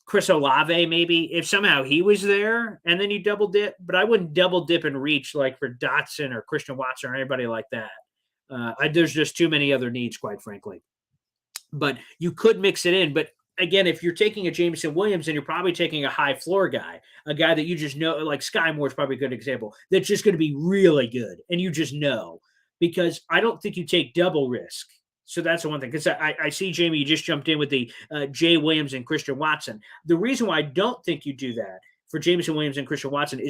[SPEAKER 1] Chris Olave, maybe, if somehow he was there and then you double dip, but I wouldn't double dip and reach like for Dotson or Christian Watson or anybody like that. There's just too many other needs, quite frankly. But you could mix it in. But again, if you're taking a Jameson Williams, then you're probably taking a high floor guy, a guy that you just know, like Sky Moore is probably a good example, that's just going to be really good. And you just know, because I don't think you take double risk. So that's the one thing. Because I see, Jamie, you just jumped in with the Jay Williams and Christian Watson. The reason why I don't think you do that for Jameson Williams and Christian Watson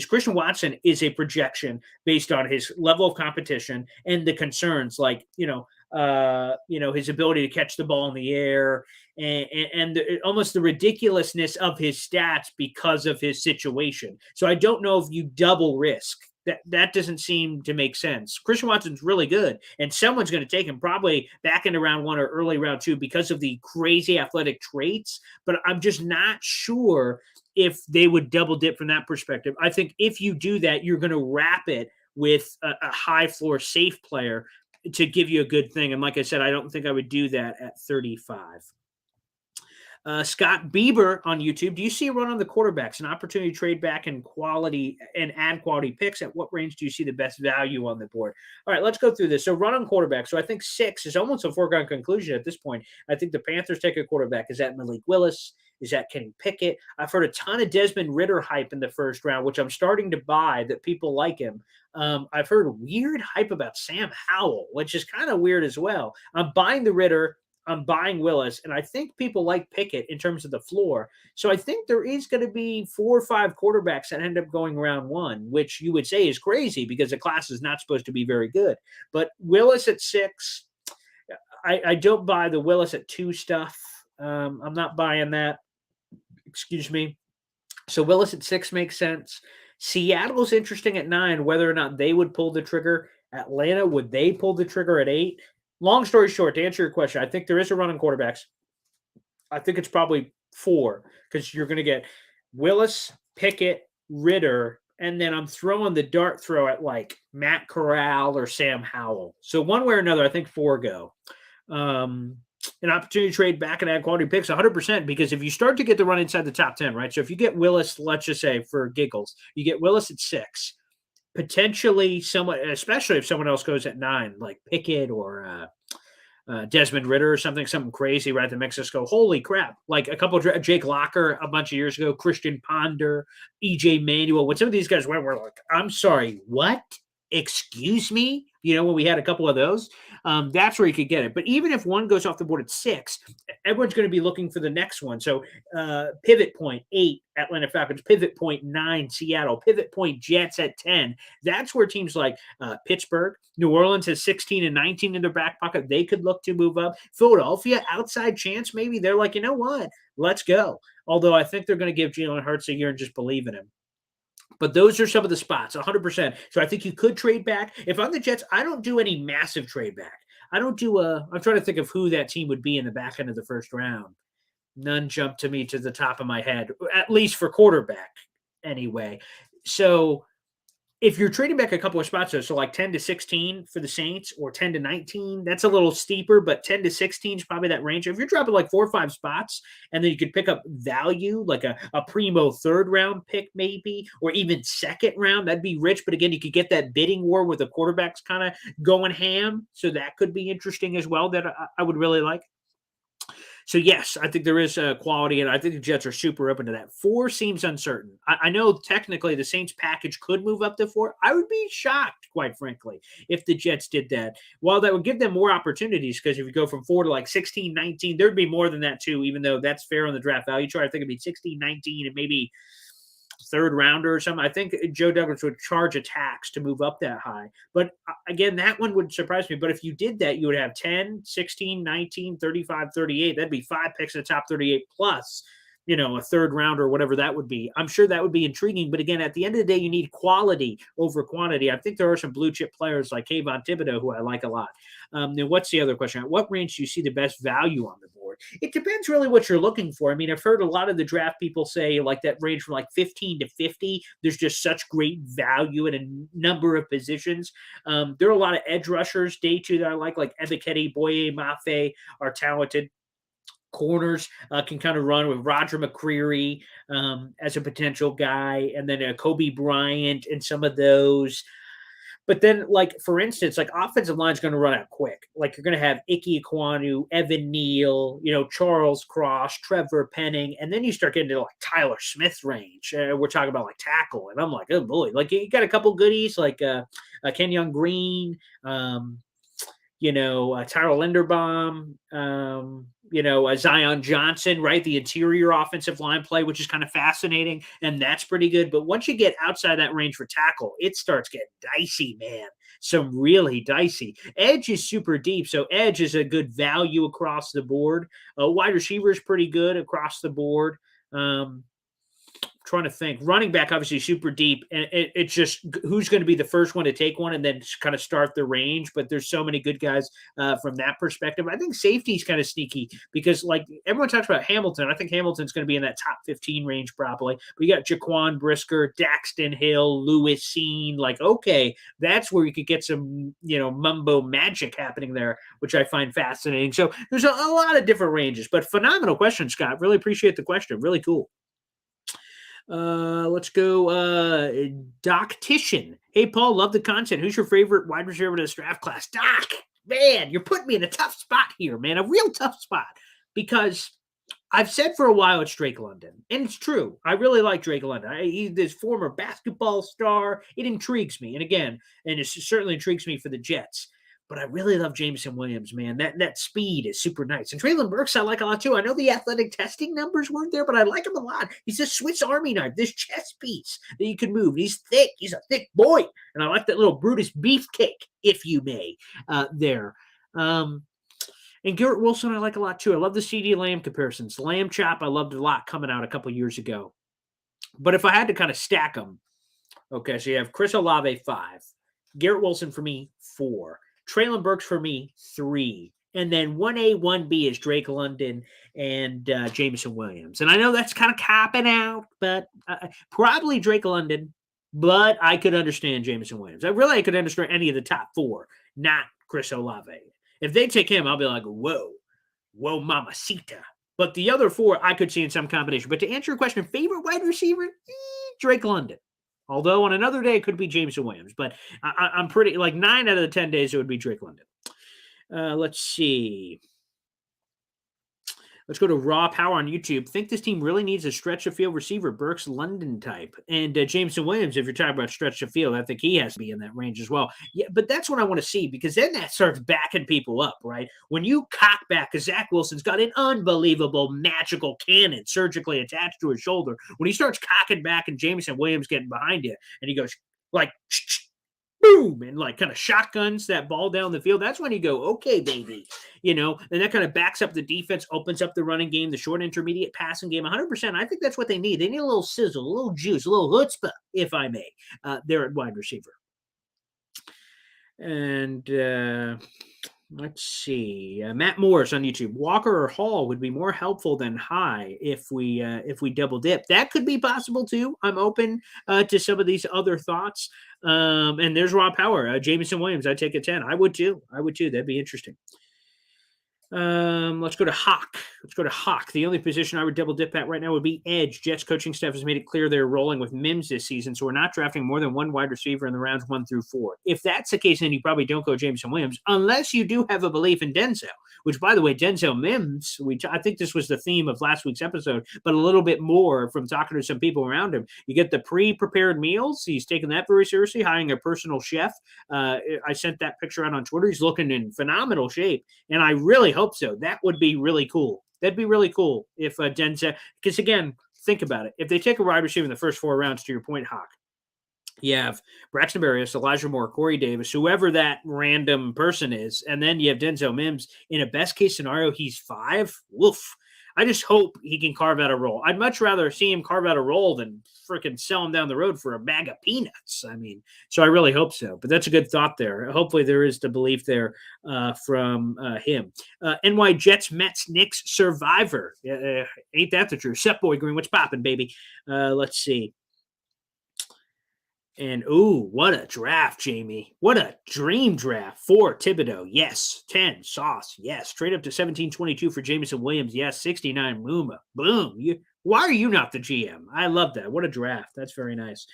[SPEAKER 1] is a projection based on his level of competition and the concerns, like, his ability to catch the ball in the air and almost the ridiculousness of his stats because of his situation. So I don't know if you double risk. That doesn't seem to make sense. Christian Watson's really good, and someone's going to take him probably back into round 1 or early round 2 because of the crazy athletic traits, but I'm just not sure if they would double dip from that perspective. I think if you do that, you're going to wrap it with a high floor safe player to give you a good thing. And like I said, I don't think I would do that at 35. Scott Bieber on YouTube. Do you see a run on the quarterbacks, an opportunity to trade back in quality and add quality picks? At what range do you see the best value on the board? All right, let's go through this. So run on quarterback. So I think 6 is almost a foregone conclusion at this point. I think the Panthers take a quarterback. Is that Malik Willis? Is that Kenny Pickett? I've heard a ton of Desmond Ridder hype in the first round, which I'm starting to buy, that people like him. I've heard weird hype about Sam Howell, which is kind of weird as well. I'm buying the Ridder. I'm buying Willis, and I think people like Pickett in terms of the floor. So I think there is going to be 4 or 5 quarterbacks that end up going round 1, which you would say is crazy because the class is not supposed to be very good. But Willis at 6, I don't buy the Willis at 2 stuff. I'm not buying that. Excuse me. So Willis at 6 makes sense. Seattle's interesting at 9, whether or not they would pull the trigger. Atlanta, would they pull the trigger at 8? Long story short, to answer your question, I think there is a run on quarterbacks. I think it's probably 4 because you're going to get Willis, Pickett, Ridder, and then I'm throwing the dart throw at like Matt Corral or Sam Howell. So one way or another, I think 4 go. An opportunity to trade back and add quality picks, 100%, because if you start to get the run inside the top 10, right? So if you get Willis, let's just say for giggles, you get Willis at 6. Potentially someone, especially if someone else goes at 9, like Pickett or Desmond Ridder or something crazy, right? That makes us go, holy crap. Like a couple of Jake Locker a bunch of years ago, Christian Ponder, EJ Manuel. When some of these guys went, we're like, I'm sorry, what? Excuse me? When we had a couple of those, that's where you could get it. But even if one goes off the board at 6, everyone's going to be looking for the next one. So pivot point 8, Atlanta Falcons, pivot point 9, Seattle, pivot point Jets at 10. That's where teams like Pittsburgh, New Orleans has 16 and 19 in their back pocket. They could look to move up. Philadelphia, outside chance, maybe. They're like, you know what? Let's go. Although I think they're going to give Jalen Hurts a year and just believe in him. But those are some of the spots, 100%. So I think you could trade back. If I'm the Jets, I don't do any massive trade back. I don't do I'm trying to think of who that team would be in the back end of the first round. None jump to me to the top of my head, at least for quarterback anyway. So if you're trading back a couple of spots, so like 10 to 16 for the Saints or 10 to 19, that's a little steeper, but 10 to 16 is probably that range. If you're dropping like 4 or 5 spots, and then you could pick up value, like a primo 3rd round pick maybe, or even 2nd round, that'd be rich. But again, you could get that bidding war with the quarterbacks kind of going ham. So that could be interesting as well, that I would really like. So, yes, I think there is quality, and I think the Jets are super open to that. 4 seems uncertain. I know technically the Saints package could move up to 4. I would be shocked, quite frankly, if the Jets did that. While that would give them more opportunities, because if you go from 4 to like 16, 19, there'd be more than that too, even though that's fair on the draft value chart. I think it'd be 16, 19, and maybe 3rd rounder or something. I think Joe Douglas would charge a tax to move up that high. But again, that one would surprise me. But if you did that, you would have 10, 16, 19, 35, 38. That'd be 5 picks in the top 38 plus a third round or whatever that would be. I'm sure that would be intriguing. But again, at the end of the day, you need quality over quantity. I think there are some blue chip players like Kayvon Thibodeau, who I like a lot. Then what's the other question? At what range do you see the best value on the board? It depends really what you're looking for. I mean, I've heard a lot of the draft people say like that range from like 15 to 50. There's just such great value in a number of positions. There are a lot of edge rushers day two that I like Ebiketie, Boye, Mafe are talented. Corners can kind of run with Roger McCreary as a potential guy, and then Kobe Bryant and some of those. But then, like, for instance, like offensive line is going to run out quick. Like you're going to have Ike Ekwonu, Evan Neal, Charles Cross, Trevor Penning, and then you start getting to like Tyler Smith range. We're talking about like tackle, and I'm like, oh boy, like you got a couple goodies like Kenyon Green, Tyrell Linderbaum, Zion Johnson, right? The interior offensive line play, which is kind of fascinating, and that's pretty good. But once you get outside that range for tackle, it starts getting dicey, man. Some really dicey. Edge is super deep, so edge is a good value across the board. Wide receiver is pretty good across the board. Trying to think. Running back, obviously, super deep, and it's just who's going to be the first one to take one and then kind of start the range. But there's so many good guys from that perspective. I think safety is kind of sneaky because, like, everyone talks about Hamilton. I think Hamilton's going to be in that top 15 range probably. But you got Jaquan Brisker, Daxton Hill, Lewis Seen. Like, okay, that's where you could get some, mumbo magic happening there, which I find fascinating. So there's a lot of different ranges, but phenomenal question, Scott. Really appreciate the question. Really cool. Let's go. Doctician. Hey, Paul, love the content. Who's your favorite wide receiver to this draft class? Doc, man, you're putting me in a tough spot here, man. A real tough spot because I've said for a while it's Drake London, and it's true. I really like Drake London. He's this former basketball star. It intrigues me, and it certainly intrigues me for the Jets. But I really love Jameson Williams, man. That speed is super nice. And Treylon Burks I like a lot too. I know the athletic testing numbers weren't there, but I like him a lot. He's a Swiss Army knife, this chess piece that you can move. He's thick. He's a thick boy. And I like that little Brutus beefcake, if you may, there. And Garrett Wilson I like a lot too. I love the CD Lamb comparisons. Lamb chop I loved a lot coming out a couple years ago. But if I had to kind of stack them, okay, so you have Chris Olave 5, Garrett Wilson for me 4. Treylon Burks for me 3, and then 1A, 1B is Drake London and Jameson Williams. And I know that's kind of copping out, but probably Drake London. But I could understand Jameson Williams. I could understand any of the top 4, not Chris Olave. If they take him, I'll be like, whoa, mamacita. But the other 4, I could see in some combination. But to answer your question, favorite wide receiver, Drake London. Although on another day, it could be Jameson Williams. But I'm pretty, like 9 out of the 10 days, it would be Drake London. Let's see. Let's go to Raw Power on YouTube. Think this team really needs a stretch of field receiver, Burks London type. And Jameson Williams, if you're talking about stretch of field, I think he has to be in that range as well. Yeah, but that's what I want to see because then that starts backing people up, right? When you cock back, because Zach Wilson's got an unbelievable magical cannon surgically attached to his shoulder. When he starts cocking back and Jameson Williams getting behind you and he goes like, boom, and like kind of shotguns that ball down the field. That's when you go, okay, baby, and that kind of backs up the defense, opens up the running game, the short intermediate passing game. 100%. I think that's what they need. They need a little sizzle, a little juice, a little chutzpah, if I may, there at wide receiver. And let's see, Matt Morris on YouTube. Walker or Hall would be more helpful than High if we double dip. That could be possible too. I'm open to some of these other thoughts. And there's Raw Power. Jameson Williams, I'd take a 10. I would too. That'd be interesting. Let's go to Hawk. The only position I would double dip at right now would be edge. Jets coaching staff has made it clear they're rolling with Mims this season, so we're not drafting more than one wide receiver in the rounds 1 through 4. If that's the case, then you probably don't go Jameson Williams, unless you do have a belief in Denzel, which, by the way, Denzel Mims, I think this was the theme of last week's episode, but a little bit more from talking to some people around him. You get the pre-prepared meals. He's taking that very seriously, hiring a personal chef. I sent that picture out on Twitter. He's looking in phenomenal shape, and I really hope so. That would be really cool. That'd be really cool if Denzel, because again, think about it. If they take a wide receiver in the first 4 rounds, to your point, Hawk, you have Braxton Berrios, Elijah Moore, Corey Davis, whoever that random person is, and then you have Denzel Mims. In a best case scenario, he's 5. Woof. I just hope he can carve out a role. I'd much rather see him carve out a role than freaking sell him down the road for a bag of peanuts. I mean, so I really hope so. But that's a good thought there. Hopefully there is the belief there from him. NY Jets, Mets, Knicks, Survivor. Ain't that the truth? Sup, Boy Green, what's popping, baby? Let's see. And ooh, what a draft, Jamie. What a dream draft. 4, Thibodeau. Yes. 10, Sauce. Yes. Trade up to 1722 for Jameson Williams. Yes. 69, Muma. Boom. Why are you not the GM? I love that. What a draft. That's very nice.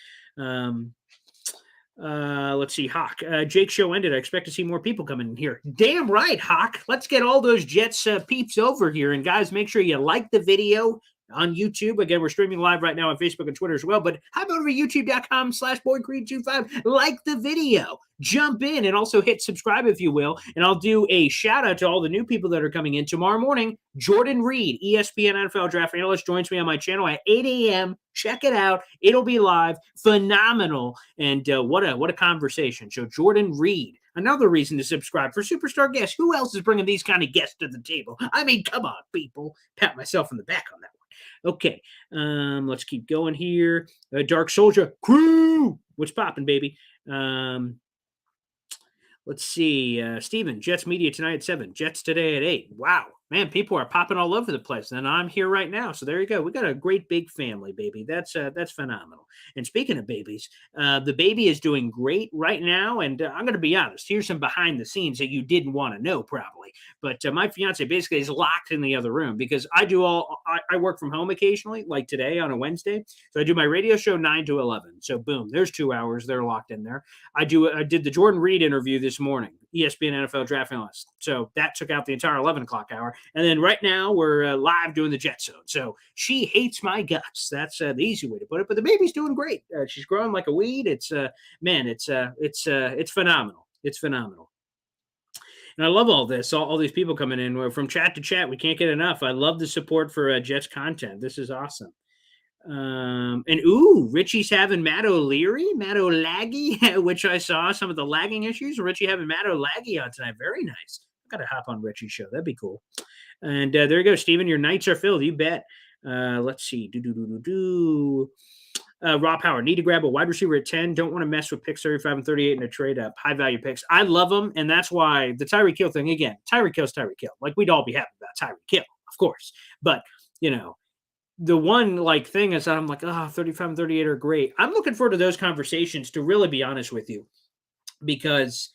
[SPEAKER 1] Let's see, Hawk. Jake's show ended. I expect to see more people coming in here. Damn right, Hawk. Let's get all those Jets peeps over here. And guys, make sure you like the video on YouTube. Again, we're streaming live right now on Facebook and Twitter as well. But hop over to youtube.com/BoydCreed25. Like the video. Jump in and also hit subscribe if you will. And I'll do a shout out to all the new people that are coming in tomorrow morning. Jordan Reed, ESPN NFL Draft Analyst, joins me on my channel at 8 a.m. Check it out. It'll be live. Phenomenal. And what a conversation. So Jordan Reed. Another reason to subscribe for superstar guests. Who else is bringing these kind of guests to the table? I mean, come on, people. Pat myself on the back on that one. Okay, let's keep going here. Dark Soldier crew. What's popping, baby? Let's see. Steven, Jets media tonight at 7. Jets today at 8. Wow. Man, people are popping all over the place. And I'm here right now. So there you go. We got a great big family, baby. That's phenomenal. And speaking of babies, the baby is doing great right now. And I'm going to be honest. Here's some behind the scenes that you didn't want to know probably. But my fiance basically is locked in the other room because I work from home occasionally, like today on a Wednesday. So I do my radio show 9 to 11. So boom, there's 2 hours. They're locked in there. I did the Jordan Reed interview this morning, ESPN NFL Draft Analyst. So that took out the entire 11 o'clock hour. And then right now we're live doing the Jet Zone. So she hates my guts. That's the easy way to put it. But the baby's doing great. She's growing like a weed. It's phenomenal. It's phenomenal. And I love all this, all these people coming in from chat to chat. We can't get enough. I love the support for Jets content. This is awesome. And Richie's having Matt O'Laggy, which I saw some of the lagging issues. Richie having Matt O'Laggy on tonight. Very nice. Got to hop on Richie's show. That'd be cool. And there you go, Steven. Your nights are filled. You bet. Let's see. Rob Howard, need to grab a wide receiver at 10. Don't want to mess with picks 35 and 38 in a trade up. High value picks. I love them. And that's why the Tyreek Hill thing, again, Tyreek Hill's Tyreek Hill. Like we'd all be happy about Tyreek Hill, of course. But, the one thing is I'm like, 35 and 38 are great. I'm looking forward to those conversations, to really be honest with you, because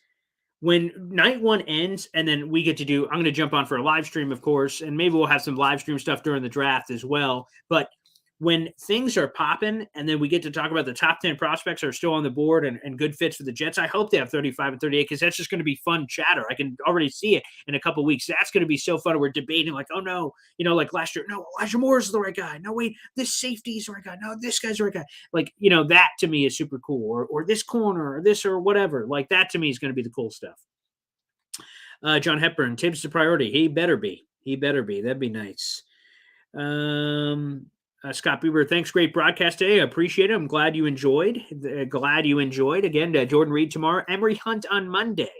[SPEAKER 1] when night one ends and then we get to I'm going to jump on for a live stream, of course, and maybe we'll have some live stream stuff during the draft as well. But when things are popping and then we get to talk about the top 10 prospects that are still on the board and good fits for the Jets, I hope they have 35 and 38 because that's just going to be fun chatter. I can already see it in a couple of weeks. That's going to be so fun. We're debating like, oh no, like last year, no, Elijah Moore is the right guy. No, wait, this safety is the right guy. No, this guy's the right guy. Like, that to me is super cool. Or this corner or this or whatever. Like that to me is going to be the cool stuff. John Hepburn, Tibbs the priority. He better be. That'd be nice. Scott Bieber, thanks. Great broadcast today. I appreciate it. I'm glad you enjoyed. Again, Jordan Reed tomorrow. Emery Hunt on Monday.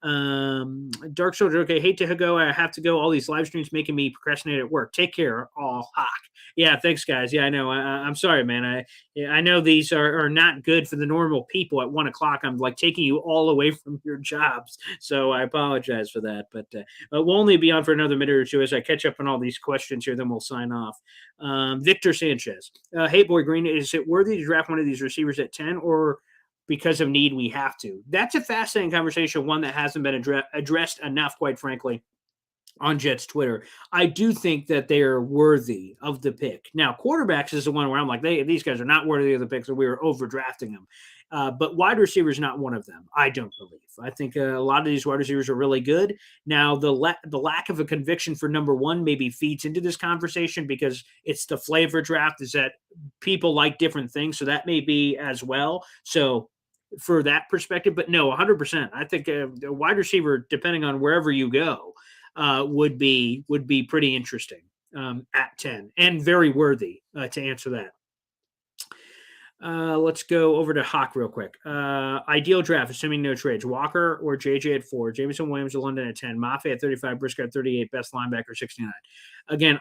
[SPEAKER 1] Dark Soldier, okay, hate to go. I have to go. All these live streams making me procrastinate at work. Take care. All Hawk. Yeah, thanks, guys. Yeah, I know. I'm sorry, man. I know these are not good for the normal people at 1 o'clock. I'm like taking you all away from your jobs. So I apologize for that. But we'll only be on for another minute or two as I catch up on all these questions here. Then we'll sign off. Victor Sanchez. Hey, Boy Green, is it worthy to draft one of these receivers at 10 or because of need we have to? That's a fascinating conversation, one that hasn't been addressed enough, quite frankly, on Jets Twitter. I do think that they are worthy of the pick. Now, quarterbacks is the one where I'm like, these guys are not worthy of the pick, so we were overdrafting them. But wide receiver is not one of them, I don't believe. I think a lot of these wide receivers are really good. Now, the lack of a conviction for number one maybe feeds into this conversation because it's the flavor draft is that people like different things, so that may be as well. So for that perspective, but no, 100%. I think a wide receiver, depending on wherever you go, would be pretty interesting at 10 and very worthy to answer that. Let's go over to Hawk real quick. Ideal draft, assuming no trades. Walker or JJ at 4, Jameson Williams to London at 10, Mafe at 35, Briscoe at 38, best linebacker 69. Again,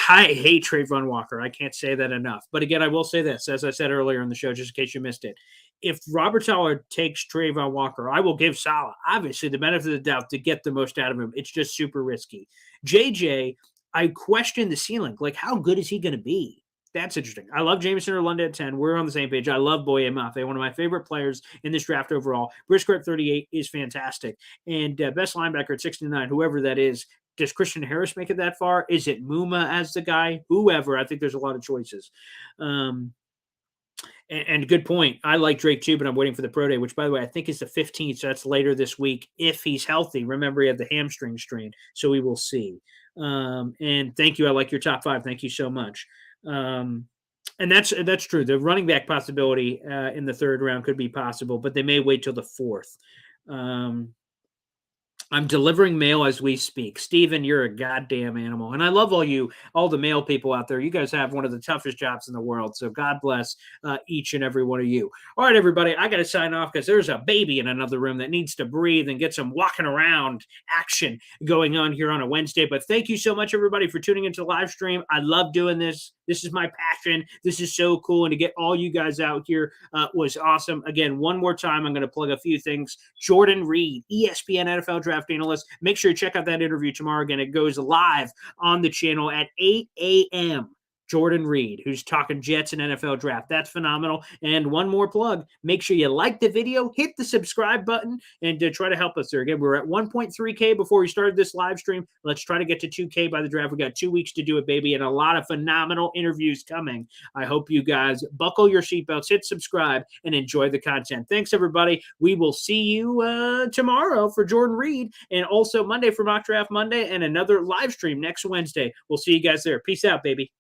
[SPEAKER 1] I hate Trayvon Walker. I can't say that enough. But again, I will say this, as I said earlier in the show, just in case you missed it. If Robert Saleh takes Trayvon Walker, I will give Saleh, obviously, the benefit of the doubt to get the most out of him. It's just super risky. JJ, I question the ceiling. Like, how good is he going to be? That's interesting. I love Jameson or London at 10. We're on the same page. I love Boye Mafe, one of my favorite players in this draft overall. Brisker at 38 is fantastic. And best linebacker at 69, whoever that is. Does Christian Harris make it that far? Is it Muma as the guy? Whoever. I think there's a lot of choices. And good point. I like Drake too, but I'm waiting for the pro day, which, by the way, I think is the 15th. So that's later this week if he's healthy. Remember, he had the hamstring strain. So we will see. And thank you. I like your top 5. Thank you so much. And that's true. The running back possibility in the 3rd round could be possible, but they may wait till the 4th. I'm delivering mail as we speak. Steven, you're a goddamn animal. And I love all the mail people out there. You guys have one of the toughest jobs in the world. So God bless each and every one of you. All right, everybody, I got to sign off because there's a baby in another room that needs to breathe and get some walking around action going on here on a Wednesday. But thank you so much, everybody, for tuning into the live stream. I love doing this. This is my passion. This is so cool. And to get all you guys out here was awesome. Again, one more time, I'm going to plug a few things. Jordan Reed, ESPN NFL Draft Analyst. Make sure you check out that interview tomorrow. Again, it goes live on the channel at 8 a.m. Jordan Reed, who's talking Jets and NFL draft. That's phenomenal. And one more plug. Make sure you like the video, hit the subscribe button, and try to help us there. Again, we're at 1.3K before we started this live stream. Let's try to get to 2K by the draft. We got 2 weeks to do it, baby, and a lot of phenomenal interviews coming. I hope you guys buckle your seatbelts, hit subscribe, and enjoy the content. Thanks, everybody. We will see you tomorrow for Jordan Reed, and also Monday for Mock Draft Monday, and another live stream next Wednesday. We'll see you guys there. Peace out, baby.